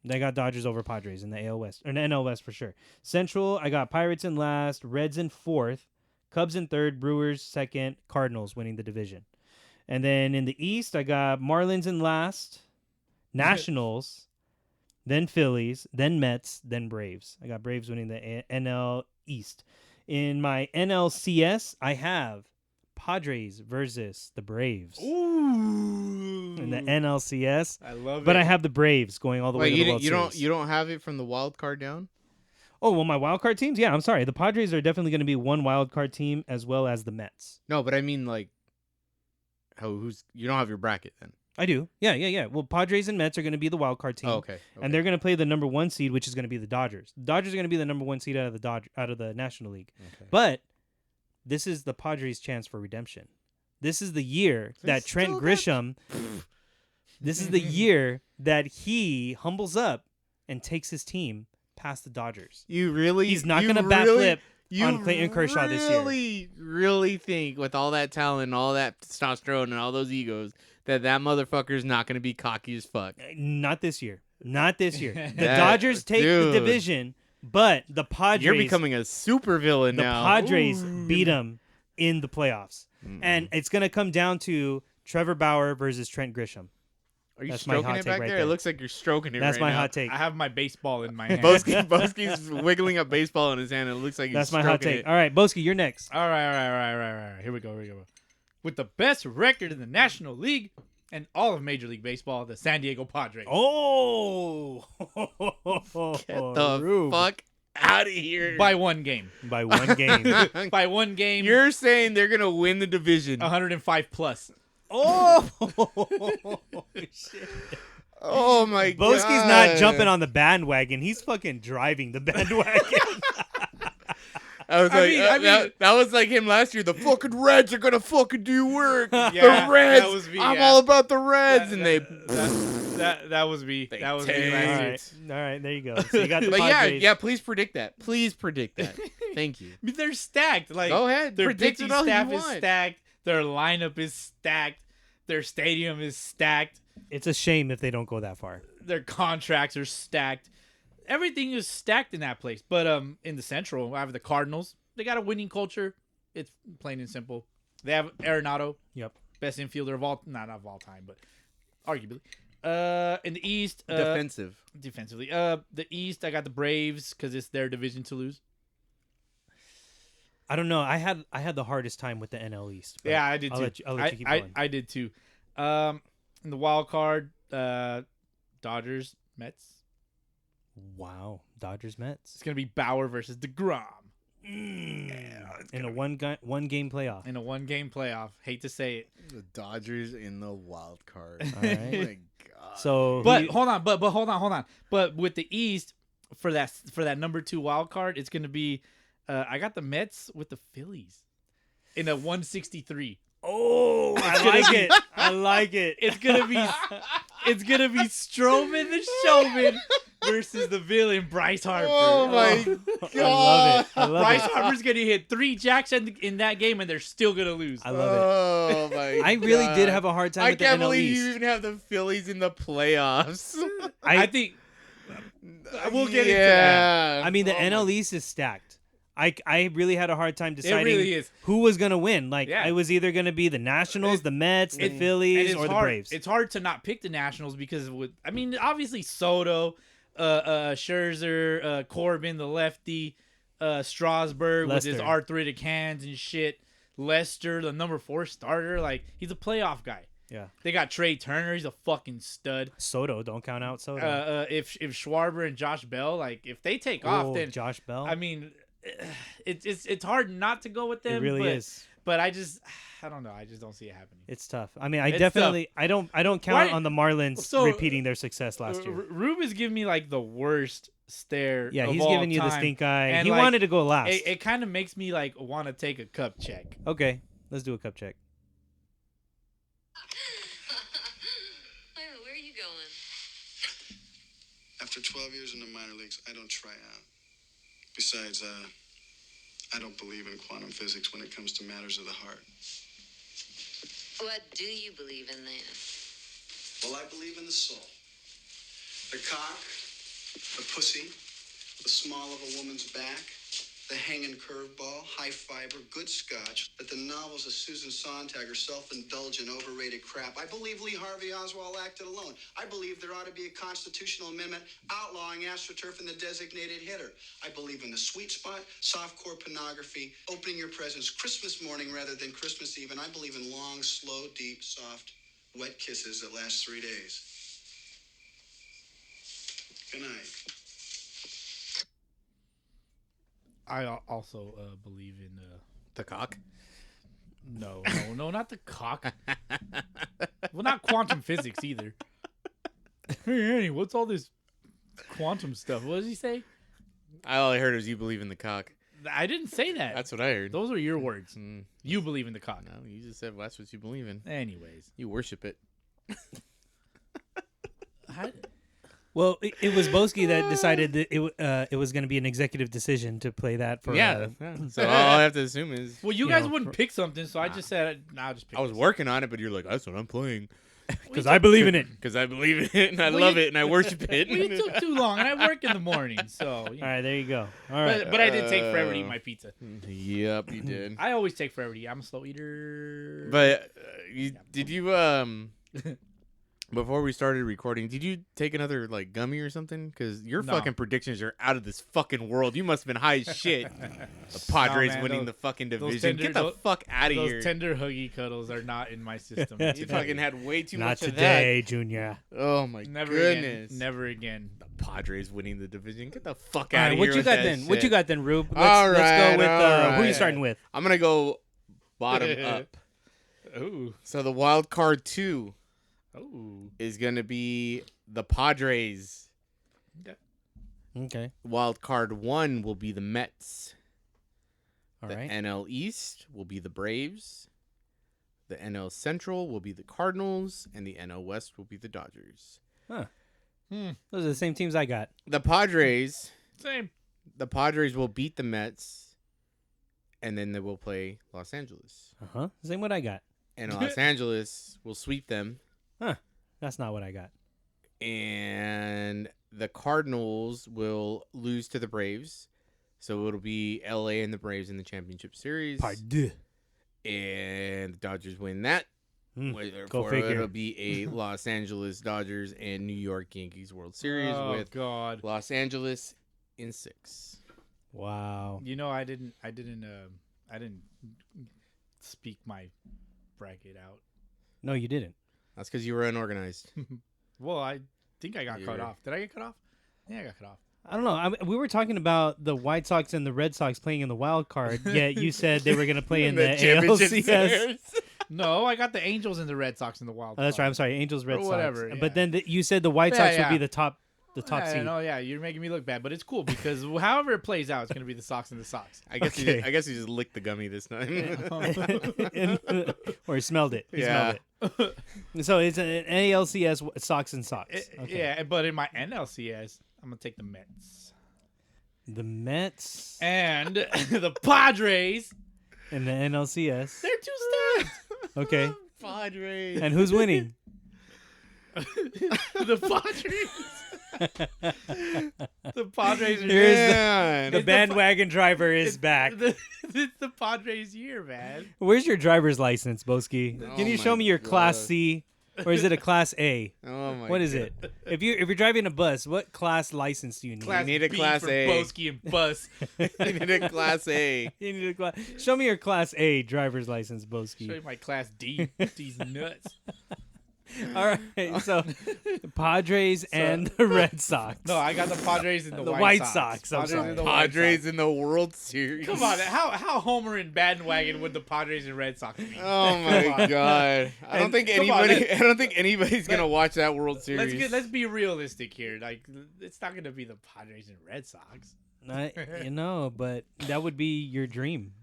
I got Dodgers over Padres in the AL West, or the NL West for sure. Central, I got Pirates in last, Reds in fourth, Cubs in third, Brewers second, Cardinals winning the division. And then in the East, I got Marlins in last, Nationals, then Phillies, then Mets, then Braves. I got Braves winning the NL East. In my NLCS, I have Padres versus the Braves. Ooh. In the NLCS, I love it. but I have the Braves going all the way Wait, to the World you Series. don't have it from the wild card down? Oh, well, my wild card teams? Yeah, I'm sorry. The Padres are definitely going to be one wild card team as well as the Mets. No, but I mean like, who's you don't have your bracket then? I do. Yeah. Well, Padres and Mets are going to be the wild card team. Oh, okay. And they're going to play the number 1 seed, which is going to be the Dodgers. The Dodgers are going to be the number 1 seed out of the National League. Okay. But this is the Padres' chance for redemption. This is the year that still Trent got- Grisham. This is the year that he humbles up and takes his team past the Dodgers. You really? He's not you going to really- backflip You on Clayton Kershaw this year. Really think with all that talent, and all that testosterone, and all those egos, that motherfucker's not going to be cocky as fuck. Not this year. Not this year. The That- Dodgers take the dude. division, but the Padres. You're becoming a super villain the now. Padres Ooh. beat them in the playoffs, and it's going to come down to Trevor Bauer versus Trent Grisham. Are you That's my stroking hot it take back right there? there. It looks like you're stroking it That's right my now. hot take. I have my baseball in my hand. Boski's wiggling a baseball in his hand, and it looks like he's That's my hot stroking take. it. All right, Boski, you're next. All right. Here we go. With the best record in the National League and all of Major League Baseball, the San Diego Padres. Oh, Get the fuck out of here. By one game. by one game. By one game. You're saying they're going to win the division. 105 plus. Oh, shit. Oh, my God. Boski's not jumping on the bandwagon. He's fucking driving the bandwagon. I was I like, mean- that was like him last year. The fucking Reds are going to fucking do work. Yeah, the Reds. that was me, I'm yeah. all about the Reds. And they... That was me. They That was me tank. last all year. right, all right, there you go. So you got the But Padres. yeah, please predict that. Please predict that. Thank you. I mean, they're stacked. Like, Go ahead. Their Predict pitching it all you staff is want. stacked. Their lineup is stacked. Their stadium is stacked. It's a shame if they don't go that far. Their contracts are stacked. Everything is stacked in that place. But in the Central, I have the Cardinals. They got a winning culture. It's plain and simple. They have Arenado, Yep. best infielder of all, not of all time, but arguably. In the East, defensively. The East, I got the Braves because it's their division to lose. I don't know. I had the hardest time with the NL East. but Yeah, I did too. I'll let you keep going. I did too. In the wild card, Dodgers, Mets. Wow, Dodgers Mets. It's gonna be Bauer versus DeGrom. in a one game playoff. In a 1-game playoff. Hate to say it. The Dodgers in the wild card. All right. Oh my God. So, But hold on, but hold on. But with the East for that number 2 wild card, it's gonna be I got the Mets with the Phillies in a 163. oh, I like it. I like it. It's gonna be Stroman the Showman versus the villain Bryce Harper. Oh my God. I love it. I love Bryce it. Harper's gonna hit 3 jacks in that game, and they're still gonna lose. I love Oh my it. I really God. did have a hard time I with the can't NL believe East. you even have the Phillies in the playoffs. I think we'll get into that. Yeah. I mean, the Oh my- NL East is stacked. I really had a hard time deciding really is. who was going to win. Like, Yeah. I was either going to be the Nationals, the Mets, the And Phillies, it's or the hard, Braves. It's hard to not pick the Nationals because obviously Soto, Scherzer, Corbin, the lefty, Strasburg with his Lester. arthritic hands and shit. Lester, the number 4 starter, like he's a playoff guy. Yeah. They got Trey Turner, he's a fucking stud. Soto, don't count out Soto. If Schwarber and Josh Bell, like if they take off, then Josh Bell. I mean, it's hard not to go with them. it really but, is. But I don't know. I just don't see it happening. It's tough. I mean, I It's definitely I don't count Why- on the Marlins So, repeating their success last year. Rube is giving me like the worst stare. Yeah, of he's all giving you the time. stink eye. And, He like, wanted to go last. It kind of makes me like want to take a cup check. Okay, let's do a cup check. Where are you going? After 12 years in the minor leagues, I don't try out. Besides, I don't believe in quantum physics when it comes to matters of the heart. What do you believe in then? Well, I believe in the soul. The cock, the pussy, the small of a woman's back, the hanging curveball, high fiber, good scotch, that the novels of Susan Sontag are self-indulgent, overrated crap. I believe Lee Harvey Oswald acted alone. I believe there ought to be a constitutional amendment outlawing AstroTurf and the designated hitter. I believe in the sweet spot, softcore pornography, opening your presents Christmas morning rather than Christmas Eve, and I believe in long, slow, deep, soft, wet kisses that last 3 days. Good night. I also believe in the cock. no, not the cock. Well, not quantum physics either. Hey, Annie, what's all this quantum stuff? What does he say? All I heard was you believe in the cock. I didn't say that. That's what I heard. Those are your words. Mm. You believe in the cock. No, you just said that's what you believe in. Anyways, You worship it. Well, it was Boski that decided that it was going to be an executive decision to play that for. Yeah. So all I have to assume is well, you You guys know, wouldn't pick something, so I just said, I'll just pick I was this. working on it, but you're like, that's what I'm playing. because I believe in it. Because I believe in it and I Well, love you- it and I worship it. Well, you took too long, and I work in the morning, so. You know. All right, there you go. All right. But I did take forever to eat my pizza. Yep, you did. I always take forever to eat. I'm a slow eater. But did you before we started recording, did you take another like gummy or something? Because your No. fucking predictions are out of this fucking world. You must have been high as shit. The Padres man, winning those- the fucking those division. tender- Get the those- fuck out of those here. tender huggy cuddles are not in my system. You today. fucking had way too Not much today, Junior. of that. Oh my Never goodness. again. Never again. The Padres winning the division. Get the fuck All out right, of what here. you with got that then? What you shit. got then, Rube? Let's All go right, with all who you right. starting with? I'm gonna go bottom up. Ooh. So the wild card 2 Ooh. is gonna be the Padres. Okay. Wild card 1 will be the Mets. All The right. NL East will be the Braves. The NL Central will be the Cardinals, and the NL West will be the Dodgers. Those are the same teams I got. The Padres Same. will beat the Mets, and then they will play Los Angeles. Same what I got. And Los Angeles will sweep them, That's not what I got. and the Cardinals will lose to the Braves. So it'll be LA and the Braves in the championship series. Pardon. And the Dodgers win that. Go Therefore, figure. it'll be a Los Angeles Dodgers and New York Yankees World Series Oh with God. Los Angeles in 6. Wow. You know, I didn't speak my bracket out. No, you didn't. That's because you were unorganized. Well, I think I got cut You're- off. Did I get cut off? Yeah, I got cut off. I don't know. We were talking about the White Sox and the Red Sox playing in the wild card, yet you said they were going to play in the championship ALCS. series. No, I got the Angels and the Red Sox in the wild. Oh, that's right. I'm sorry, Angels, Red Or Sox. whatever, But yeah. then you said the White Yeah, Sox would yeah. be the top seed. No, yeah, you're making me look bad, but it's cool because however it plays out, it's gonna be the Sox and the Sox. I guess Okay. I guess he just licked the gummy this time. Or he smelled it. He Yeah. smelled it. So it's an ALCS Sox and Sox. Okay. Yeah, but in my NLCS, I'm gonna take the Mets The Mets and the Padres. and the NLCS. They're too stacked. Okay. Padres. And who's winning? The Padres. The Padres are Here's Man. The bandwagon driver is back. It's the Padres' year, man. Where's your driver's license, Boski? Oh Can you my show me your Class God. C, or is it a Class A? Oh my What is God. it? If you're driving a bus, what class license do you need? Class need a B Class for A. Boski and Bus. You need a Class A. You need a class. Show me your Class A driver's license, Show Boski. you my Class D. These nuts. All right, so the Padres and the Red Sox. No, I got the Padres and the, The White White Sox. Sox, I'm Padres sorry. and the White Padres Sox. in the World Series. Come on, how Homer and bandwagon would the Padres and Red Sox be? Oh my God! I don't And think come on, anybody. I don't think anybody's gonna watch that World Series. Let's be realistic here. Like, it's not gonna be the Padres and Red Sox. But that would be your dream.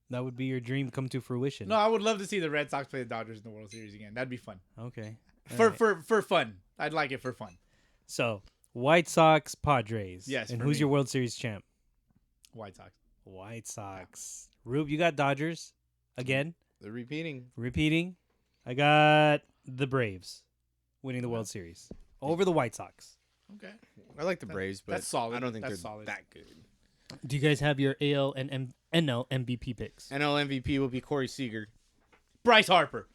That would be your dream come to fruition. No, I would love to see the Red Sox play the Dodgers in the World Series again. That'd be fun. Okay. All For right. for fun. I'd like it for fun. So White Sox, Padres. Yes, And for who's me. your World Series champ? White Sox. White Sox. Rube, you got Dodgers again, They're repeating. repeating. I got the Braves winning the World Series over the White Sox. Okay. I like the Braves, but that's solid. I don't think That's they're solid. that good. Do you guys have your AL and NL MVP picks? NL MVP will be Corey Seager. Bryce Harper.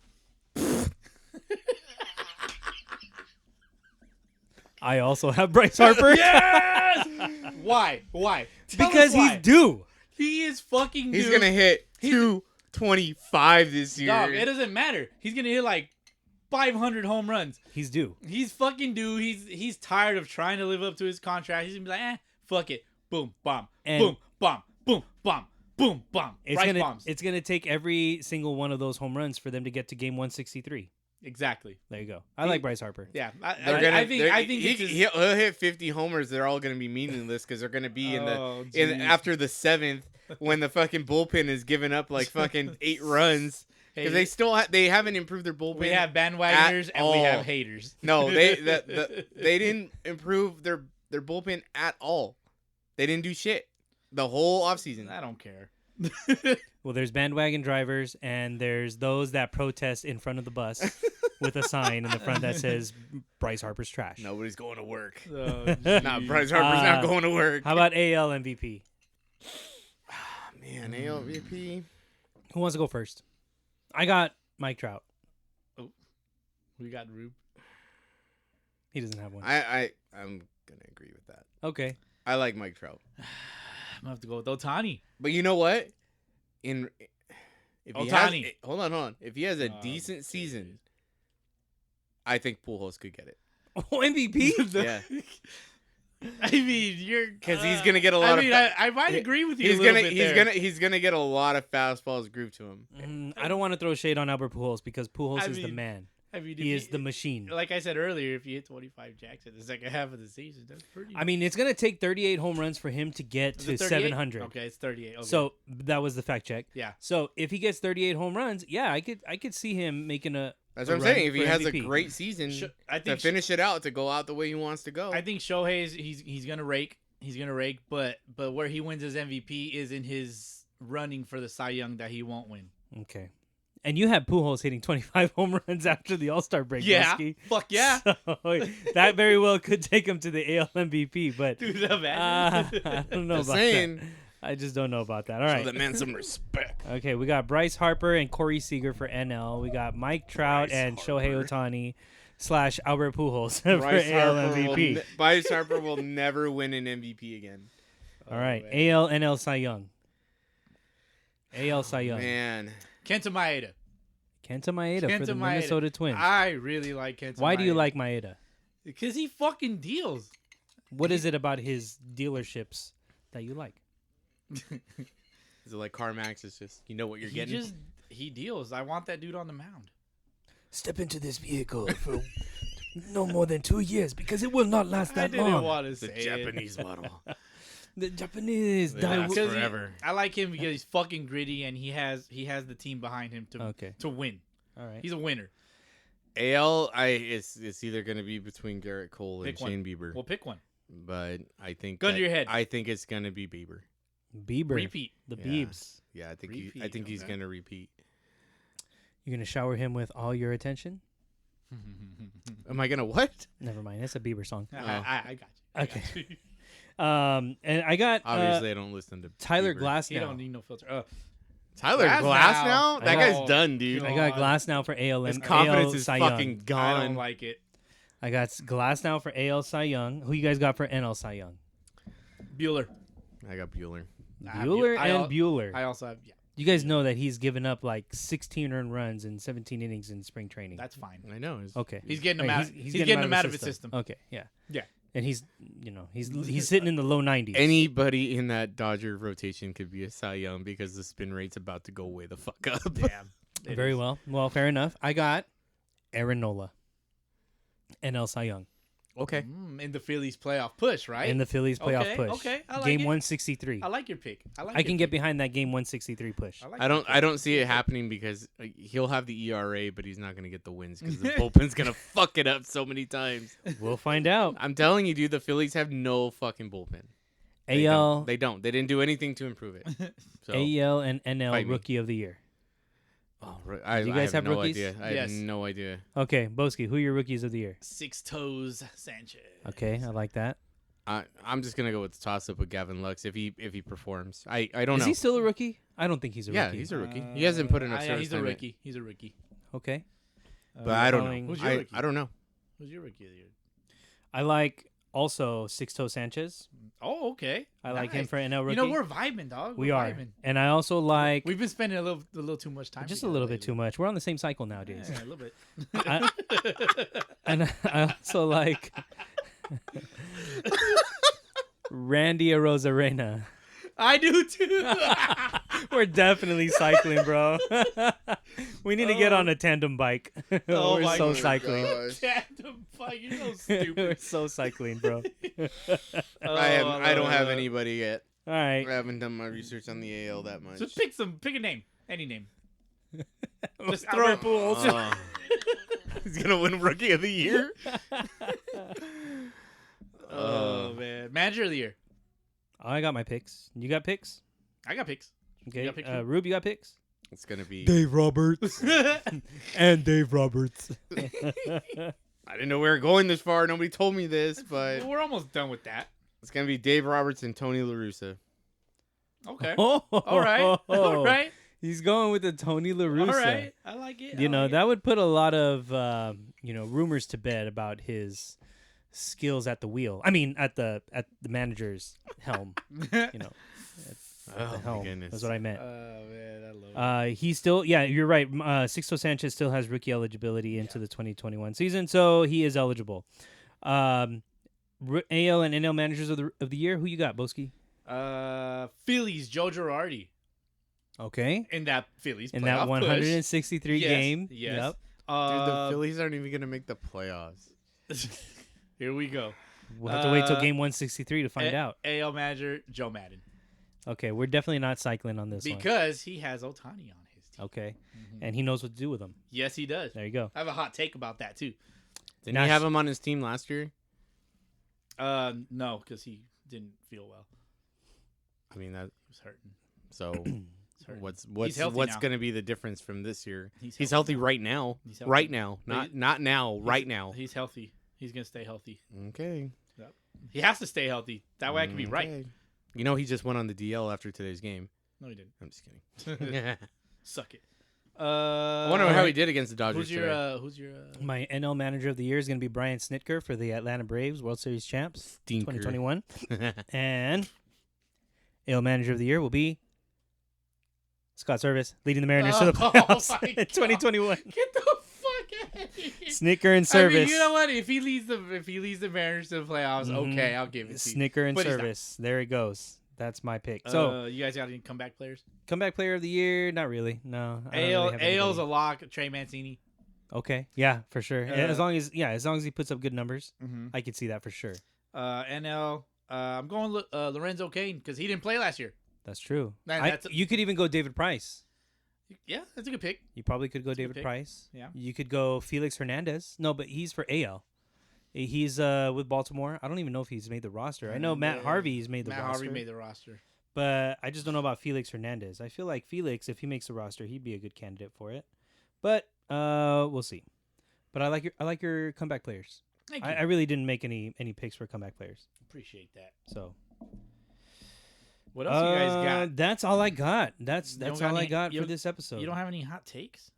I also have Bryce Harper. Yes! Why? Why? Tell Because us why. he's due. He is fucking He's due. gonna hit 225 this year. Dog, it doesn't matter. He's gonna hit like 500 home runs. He's due. He's fucking due. He's tired of trying to live up to his contract. He's gonna be like, fuck it. Boom, bomb. And- Boom, bomb. Boom, bomb. Boom, bomb. Bryce bombs. It's gonna take every single one of those home runs for them to get to game 163. Exactly. There you go. I like Bryce Harper. Yeah. They're gonna, I think it's his, he'll hit 50 homers. They're all gonna be meaningless because they're gonna be Oh, in jeez. after the 7th when the fucking bullpen is giving up like fucking 8 runs because Hey, they still they haven't improved their bullpen. we have bandwagoners at and we have all. haters. No, they didn't improve their bullpen at all. They didn't do shit the whole offseason. I don't care. Well, there's bandwagon drivers and there's those that protest in front of the bus with a sign in the front that says Bryce Harper's trash. Nobody's going to work. Oh, Nah, Bryce Harper's not going to work. How about AL MVP? Man, ALVP. Who wants to go first? I got Mike Trout. we got Rube. He doesn't have one. I'm gonna agree with that. Okay. I like Mike Trout, I'm gonna have to go with Otani. but you know what? If he has, Ohtani. hold on. If he has a Oh, decent season, I think Pujols could get it. Oh, MVP? Yeah, I mean, you're because he's gonna get a lot I mean, of. I might agree with you. He's a little gonna bit he's there. gonna he's gonna get a lot of fastballs grooved to him. I don't want to throw shade on Albert Pujols because Pujols I is the mean, man. I mean, if He is you- the machine. Like I said earlier, if you hit 25 jacks in the second half of the season, that's pretty. I mean, it's going to take 38 home runs for him to get Is to it 38? 700. Okay, it's 38. Okay. So that was the fact check. yeah, So if he gets 38 home runs, yeah, I could see him making a. That's a what I'm run saying. If he for has a MVP. great season I to think finish it out, to go out the way he wants to go. I think Shohei's he's gonna rake. He's gonna rake, but where he wins his MVP is in his running for the Cy Young that he won't win. Okay. And you have Pujols hitting 25 home runs after the All-Star break, Yeah, Rusky. fuck yeah, So, that very well could take him to the AL MVP, but dude, the man. I don't know Just about saying. that. I just don't know about that. All Show right. that man some respect. Okay, we got Bryce Harper and Corey Seager for NL. We got Mike Trout Bryce and Shohei Harper. Otani / Albert Pujols for Bryce AL Harper, MVP. Bryce Harper will never win an MVP again. All right, man. AL NL Cy Young. AL Cy Young. Man, Kenta Maeda. Kenta Maeda for Kenta the Maeda. Minnesota Twins. I really like Kenta. Why do you Maeda. like Maeda? Because he fucking deals. What is it about his dealerships that you like? Is it like CarMax? It's just you know what you're getting. He deals. I want that dude on the mound. Step into this vehicle for no more than 2 years because it will not last I that didn't long. want to The say Japanese model. The Japanese They die last wi- forever. I like him because he's fucking gritty and he has the team behind him to win. All right. He's a winner. AL, it's either gonna be between Garrett Cole and Pick one. Shane Bieber, We'll pick one. but I think Gun to your head. I think it's gonna be Bieber. Bieber. Repeat. The Yeah. Biebs. Yeah, I think Repeat, he's okay. gonna repeat. You're going to shower him with all your attention? Am I gonna what? Never mind. It's a Bieber song. I got you. I Okay. got you. And I got Obviously, I don't listen to Tyler Bieber. Glass He now. don't need no filter. Tyler Glass Glass now? now? That Oh, guy's done, dude. I got God. Glass now for AL. His and confidence AL is Cy fucking Young. I gone. don't like it. I got Glass now for AL Cy Young. Who you guys got for NL Cy Young? Bueller. I got Bueller. Bueller and Bueller. I also have, You guys know that he's given up like 16 earned runs in 17 innings in spring training. that's fine. I know. Okay. He's getting him Right, out. He's getting him out of his system. Okay, yeah. Yeah. And he's sitting in the low 90s. Anybody in that Dodger rotation could be a Cy Young because the spin rate's about to go way the fuck up. Damn. It Very is. well. Well, fair enough. I got Aaron Nola, NL Cy Young, Okay. In the Phillies playoff push, right? in the Phillies playoff Okay, push. okay, I like Game it. 163. I like your pick. I can get behind that game 163 push. like I your don't. pick. I don't see it happening because he'll have the ERA, but he's not gonna get the wins because the bullpen's gonna fuck it up so many times. We'll find out. I'm telling you, dude. The Phillies have no fucking bullpen. They AL, don't. They don't. They didn't do anything to improve it. So, AL, and NL Fight me. Rookie of the Year. Do you guys have no rookies? idea. I Yes. have no idea. Okay, Boski, who are your Rookies of the Year? Six Toes Sanchez. Okay, I like that. I'm just gonna go with the toss up with Gavin Lux if he performs. I don't Is know. he still a rookie? I don't think he's a Yeah, rookie. he's a rookie. He hasn't put enough yeah, service he's a time in. rookie. He's a rookie. Okay. But I don't following- know. Who's your rookie? I don't know. Who's your rookie of the year? I like also Sixto Sanchez. Oh, okay. I like him Nice. for NL rookie. You know, we're vibing, dog. we We're are. vibing. And I also like We've been spending a little too much time. just a together little bit too lately. much. We're on the same cycle nowadays. Yeah, a little bit. And I also like Randy Arozarena. I do too. We're definitely cycling, bro. We need to get on a tandem bike. Oh We're my so God. cycling. Tandem bike, you're so We're stupid. so cycling, bro. I don't have anybody yet. All I right. haven't done my research on the AL that much. So pick a name, any name. Just Albert throw Pujols. He's gonna win Rookie of the Year. Oh man, Manager of the Year. I got my picks. You got picks? I got picks. Okay. got picks, Rube? Rube, you got picks? It's gonna be. Dave Roberts. And Dave Roberts. I didn't know we were going this far. Nobody told me this, but We're almost done with that. it's gonna be Dave Roberts and Tony La Russa. Okay. Oh, All right. All right. He's going with the Tony La Russa. All right. I like it. You know, that would put a lot of rumors to bed about his skills at the wheel. I mean, at the manager's helm. You know, Oh the my helm. goodness. That's what I meant. Oh man, I love He's still, yeah, you're right. Sixto Sanchez still has rookie eligibility into the 2021 season, so he is eligible. AL and NL managers of the year. Who you got, Boski? it. Phillies, Joe Girardi Okay, in that Phillies in playoff that 163 Yes, game. yes. Yep. Dude, the Phillies aren't even gonna make the playoffs. Here we go. We'll have to wait till game 163 to find out. AL manager Joe Madden Okay, we're definitely not cycling on this one. because he has Otani on his team. Okay, and he knows what to do with them. Yes, he does. There you go. I have a hot take about that too. Didn't Nash- he have him on his team last year? No, because he didn't feel well. I mean that. He was hurting. So He's hurting. what's healthy what's now. gonna be the difference from this year? He's He's healthy healthy right now. He's healthy. Right now, But not now. Right now. He's healthy. He's gonna stay healthy. Okay. He has to stay healthy. That way I can be right. Okay. You know he just went on the DL after today's game. No, he didn't. I'm just kidding. Suck it. I wonder how he did against the Dodgers Who's your? today. Who's your? My NL manager of the year is going to be Brian Snitker for the Atlanta Braves World Series champs Stinker. 2021, and AL manager of the year will be Scott Service, leading the Mariners to the Oh, playoffs my in God. 2021. Get the fuck out! Snicker and I service. mean, you know what? If he leads the Mariners to the playoffs, okay, I'll give it to you. Snicker and But he's not. service. There it goes. That's my pick. So You guys got any comeback players? comeback player of the year? Not really. No. I don't AL really have AL's a anybody. lock. Trey Mancini. Okay. Yeah, for sure. As long as he puts up good numbers, Mm-hmm. I could see that for sure. NL. I'm going Lorenzo Cain because he didn't play last year. That's true. Man, You could even go David Price. Yeah, that's a good pick. You probably could go a good David pick. Price. Yeah. You could go Felix Hernandez. No, but he's for AL. He's with Baltimore. I don't even know if he's made the roster. I know Matt Harvey's made the roster. Matt Harvey made the roster. But I just don't know about Felix Hernandez. I feel like Felix, if he makes the roster, he'd be a good candidate for it. But we'll see. But I like your comeback players. Thank you. I really didn't make any picks for comeback players. Appreciate that. So What else you guys got? That's all I got. That's don't all got I any- got you for don't- this episode. You don't have any hot takes?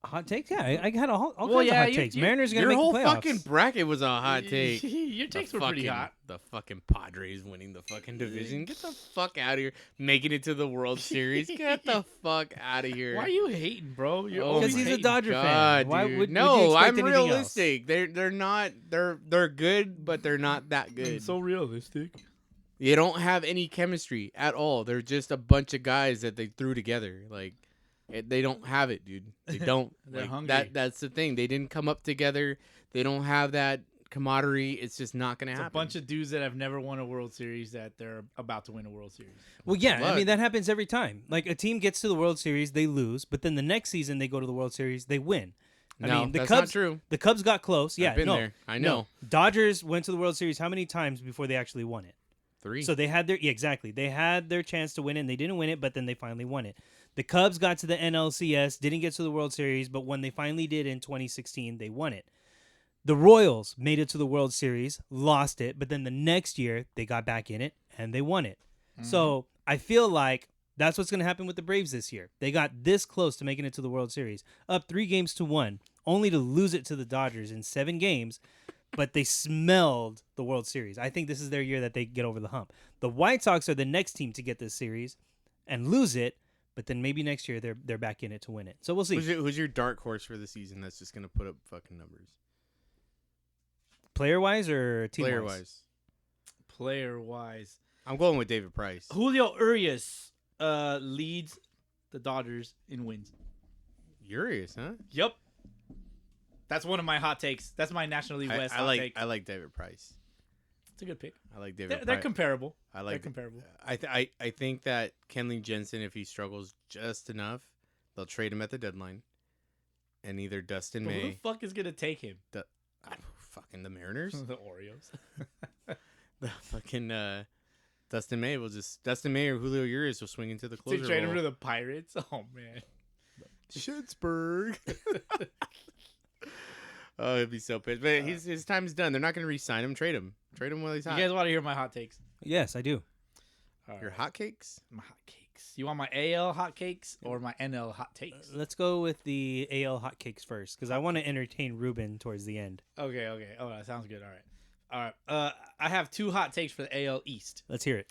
hot takes? Yeah, I got all Well, kinds yeah, of hot takes. you- Mariners are gonna Your make whole the playoffs. fucking bracket was a hot take. Your takes were pretty hot. The fucking Padres winning the fucking division. Get the fuck out of here. Making it to the World Series. Get the fuck out of here. Why are you hating, bro? You're Oh always Because he's a hating. Dodger fan. God, Why dude. would no, you expect I'm anything else? realistic. They're not. They're good, but they're not that good. It's so realistic. They don't have any chemistry at all. They're just a bunch of guys that they threw together. Like they don't have it, dude. They don't. They're Like, hungry. That's the thing. They didn't come up together. They don't have that camaraderie. It's just not gonna It's happen. a bunch of dudes that have never won a World Series that they're about to win a World Series. Well, yeah, I But- mean that happens every time. Like a team gets to the World Series, they lose, but then the next season they go to the World Series, they win. No, I mean, the that's Cubs. not true. The Cubs got close. Yeah, I've been no, there. I no. know. Dodgers went to the World Series how many times before they actually won it? 3. So they had their exactly. They had their chance to win it, and they didn't win it, but then they finally won it. The Cubs got to the NLCS, didn't get to the World Series, but when they finally did in 2016, they won it. The Royals made it to the World Series, lost it, but then the next year they got back in it and they won it. So I feel like that's what's going to happen with the Braves this year. They got this close to making it to the World Series, up 3-1, only to lose it to the Dodgers in 7 games. But they smelled the World Series. I think this is their year that they get over the hump. The White Sox are the next team to get this series and lose it, but then maybe next year they're back in it to win it. So we'll see. Who's your dark horse for the season that's just gonna put up fucking numbers? Player wise or team Player wise? wise, Player wise, I'm going with David Price. Julio Urias leads the Dodgers in wins. Urias, huh? Yep. That's one of my hot takes. That's my National League West I hot like take. I like David Price. It's a good pick. I like David. They're Price. comparable. I They're like. comparable. I think that Kenley Jensen, if he struggles just enough, they'll trade him at the deadline, and either Dustin But who the May, fuck is gonna take him? fucking the Mariners, The Orioles. the fucking Dustin May or Julio Urias will swing into the They closer trade him role. to the Pirates. Oh man. Schittsburg. Oh, he'd be so pissed. But his time's done. They're not going to re-sign him. Trade him. Trade him while he's You hot. guys want to hear my hot takes? Yes, I do. All Your right. hotcakes? My hot cakes. You want my AL hot cakes or my NL hot takes? Let's go with the AL hotcakes first because I want to entertain Ruben towards the end. Okay. Oh, that sounds good. All right. I have 2 hot takes for the AL East. Let's hear it.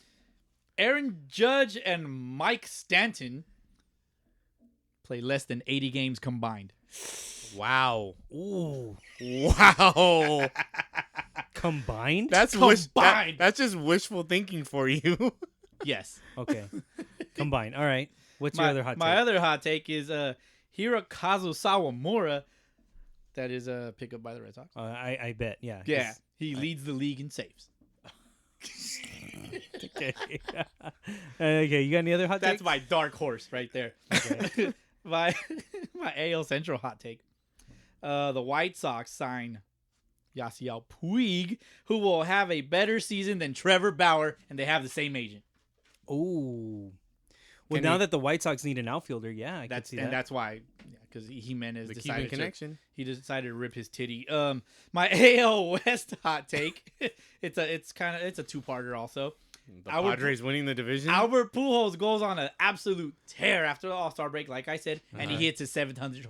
Aaron Judge and Mike Stanton play less than 80 games combined. Wow. Ooh, Wow. combined? That's Combined. that's just wishful thinking for you. Yes. Okay, combined. All right. What's your other hot My take? other hot take is Hirokazu Sawamura. That is a pickup by the Red Sox. I bet. Yeah. Yeah, he leads the league in saves. Okay. Okay. You got any other hot That's takes? my dark horse right there. my AL Central hot take. The White Sox sign Yasiel Puig, who will have a better season than Trevor Bauer, and they have the same agent. Oh. Well, Can now he- that the White Sox need an outfielder, yeah, I can see that. That's why, because Jimenez The Cuban decided to, connection. he decided to rip his titty. My AL West hot take. it's a 2-parter also. The Albert- Padres winning the division. Albert Pujols goes on an absolute tear after the All-Star break, like I said, and he Uh-huh. hits his 700th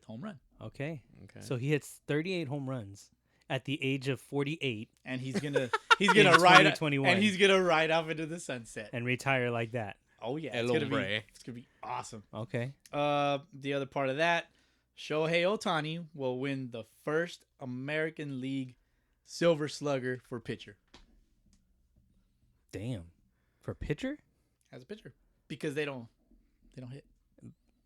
home run. Okay. Okay. So he hits 38 home runs at the age of 48 And he's gonna In ride 2021. and he's gonna ride off into the sunset. and retire like that. Oh yeah, El it's gonna hombre. be awesome. Okay. The other part of that, Shohei Ohtani will win the first American League Silver Slugger for pitcher. Damn. For pitcher? As a pitcher. Because they don't hit.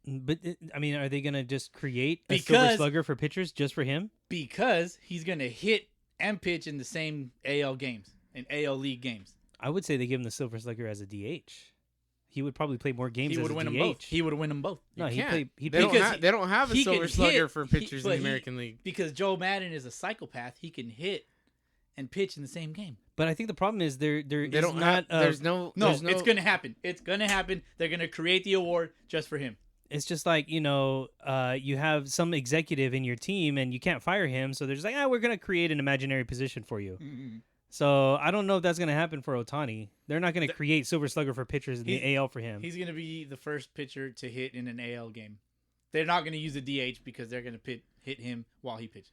But I mean, are they gonna just create a Because- Silver Slugger for pitchers just for him? Because he's going to hit and pitch in the same AL games, in AL League games. I would say they give him the Silver Slugger as a DH. He would probably play more games He as would a win DH. them both. He would win them both. No, he Can't. played. He They played. don't have a he Silver can Slugger hit, for pitchers in but the American League. Because Joe Madden is a psychopath, he can hit and pitch in the same game. But I think the problem is there They is don't not. have. There's no. No, there's it's gonna happen. It's gonna happen. They're gonna create the award just for him. It's just like, you have some executive in your team and you can't fire him, so they're just like, we're gonna create an imaginary position for you. So I don't know if that's gonna happen for Ohtani. They're not gonna create Silver Slugger for pitchers in the AL for him. He's gonna be the first pitcher to hit in an AL game. They're not gonna use a DH because they're gonna hit him while he pitches.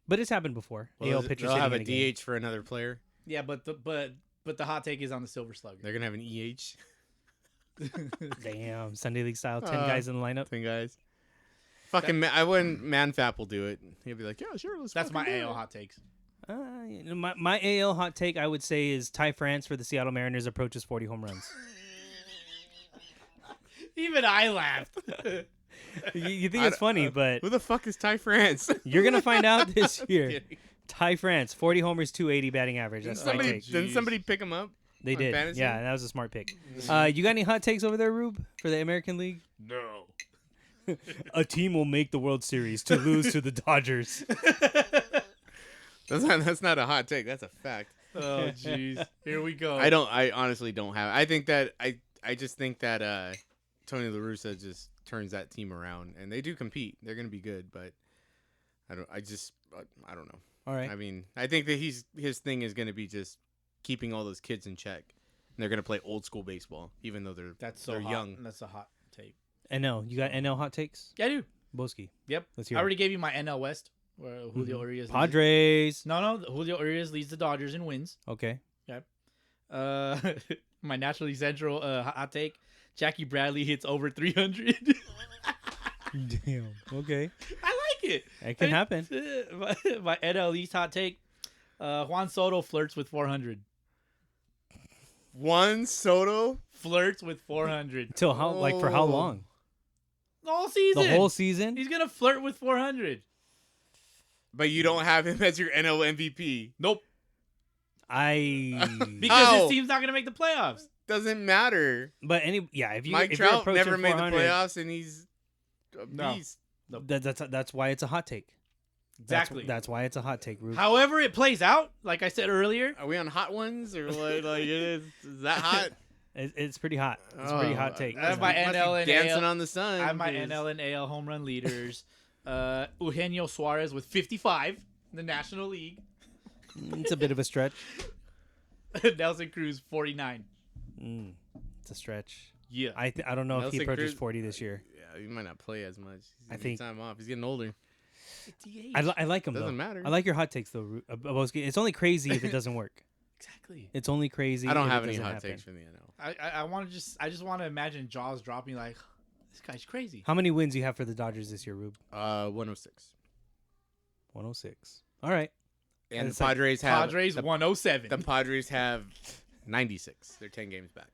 But it's happened before. AL pitchers They'll have hitting a in game. DH for another player. Yeah, but the hot take is on the Silver Slugger. They're gonna have an EH. Damn, Sunday League style, 10 guys in the lineup. 10 guys. Fucking, I wouldn't. Manfap will do it. He'll be like, yeah, sure. That's my fucking do AL it." hot takes. My AL hot take, I would say, is Ty France for the Seattle Mariners approaches 40 home runs. Even I laughed. You think it's funny, but Who the fuck is Ty France? you're gonna find out this I'm year. kidding. Ty France, 40 homers, 280 batting average. That's my take. Didn't somebody pick him up? They on did. fantasy? Yeah, that was a smart pick. You got any hot takes over there, Rube, for the American League? No. A team will make the World Series to lose to the Dodgers. That's not a hot take. That's a fact. Oh jeez. Here we go. I honestly don't have. I think that I just think that Tony La Russa just turns that team around, and they do compete. They're gonna be good, but I don't know. All right. I mean, I think that his thing is gonna be just keeping all those kids in check. And they're gonna play old school baseball, even though they're That's so they're hot. young. That's a hot take. NL. You got NL hot takes? Yeah, I do. Boski. Yep. Let's I hear it. already gave you my NL West, where Julio Urias. leads- Padres. No. Julio Urias leads the Dodgers in wins. Okay. My National League Central hot take: Jackie Bradley hits over 300. Damn. Okay. I like it. It can happen. My NL East hot take: Juan Soto flirts with 400. Juan Soto. Flirts with 400 Till how? Like for how Oh. long? all season. The whole season? He's gonna flirt with 400. But you don't have him as your NL MVP. Nope. Because Because his team's not gonna make the playoffs. Doesn't matter. But if you Mike if you're Trout approaching never made the 400, playoffs, and he's a No. beast. That's why it's a hot take. Exactly. That's why it's a hot take, Rube. However it plays out, like I said earlier, Are we on hot ones or what? Like, is that hot? It's pretty hot. It's a pretty hot take. I have my Must be NL and dancing AL. on the sun. I have my 'cause- NL and AL home run leaders. Eugenio Suarez with 55 in the National League. It's a bit of a stretch. Nelson Cruz 49. It's a stretch. Yeah. I don't know if he Nelson approaches Cruz- 40 this year. Yeah, he might not play as much. He's I gonna think- need time off. He's getting older. I like him though. Doesn't matter. I like your hot takes though, Boski. It's only crazy if it doesn't work. Exactly. It's only crazy. I don't if have it any doesn't hot happen. takes from the NL. I just want to imagine Jaws dropping like, this guy's crazy. How many wins you have for the Dodgers this year, Rube? 106. 106. All right. And It's the like Padres have Padres 107. the Padres have 96. They're 10 games back.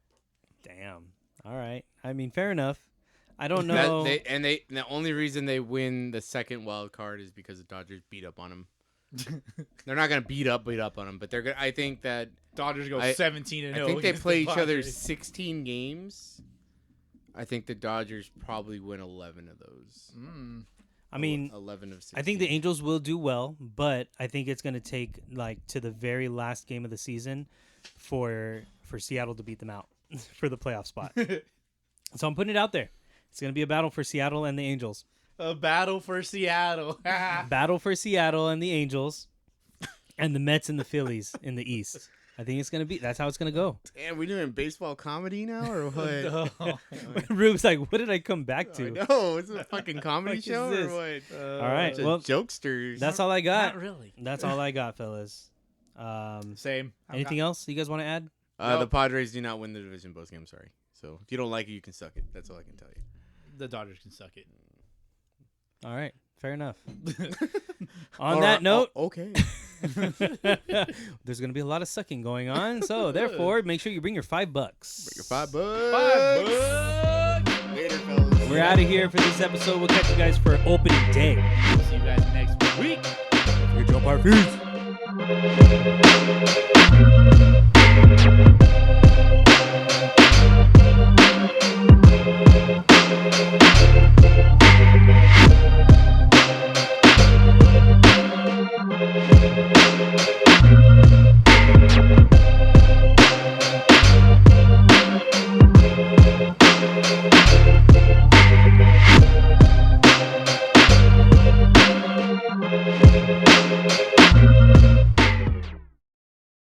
Damn. All right. I mean, fair enough. I don't That- know. the only reason they win the second wild card is because the Dodgers beat up on them. They're not gonna beat up on them, but they're gonna. I think that Dodgers go I- 17 and I 0. think they against play the each other Padres. 16 games. I think the Dodgers probably win 11 of those. I mean, 11 of 16. I think the Angels will do well, but I think it's going to take like to the very last game of the season for Seattle to beat them out for the playoff spot. So I'm putting it out there. It's going to be a battle for Seattle and the Angels. A battle for Seattle. Battle for Seattle and the Angels, and the Mets and the Phillies in the East. I think it's going to be. That's how it's going to go. Damn, we doing baseball comedy now or what? No. Rube's like, what did I come back to? No, it's a fucking comedy Fuck is show this? or what? All right. Bunch of Well, jokesters. that's all I got. Not really. That's all I got, fellas. Same. Anything else you guys want to add? No. The Padres do not win the division both games. Sorry. So if you don't like it, you can suck it. That's all I can tell you. The Dodgers can suck it. All right. Fair enough. All On that right, note, okay. there's going to be a lot of sucking going on. So, therefore, make sure you bring your $5. Bring your $5. $5. Later, fellas. We're out of here for this episode. We'll catch you guys for opening day. See you guys next week. We jump our feet.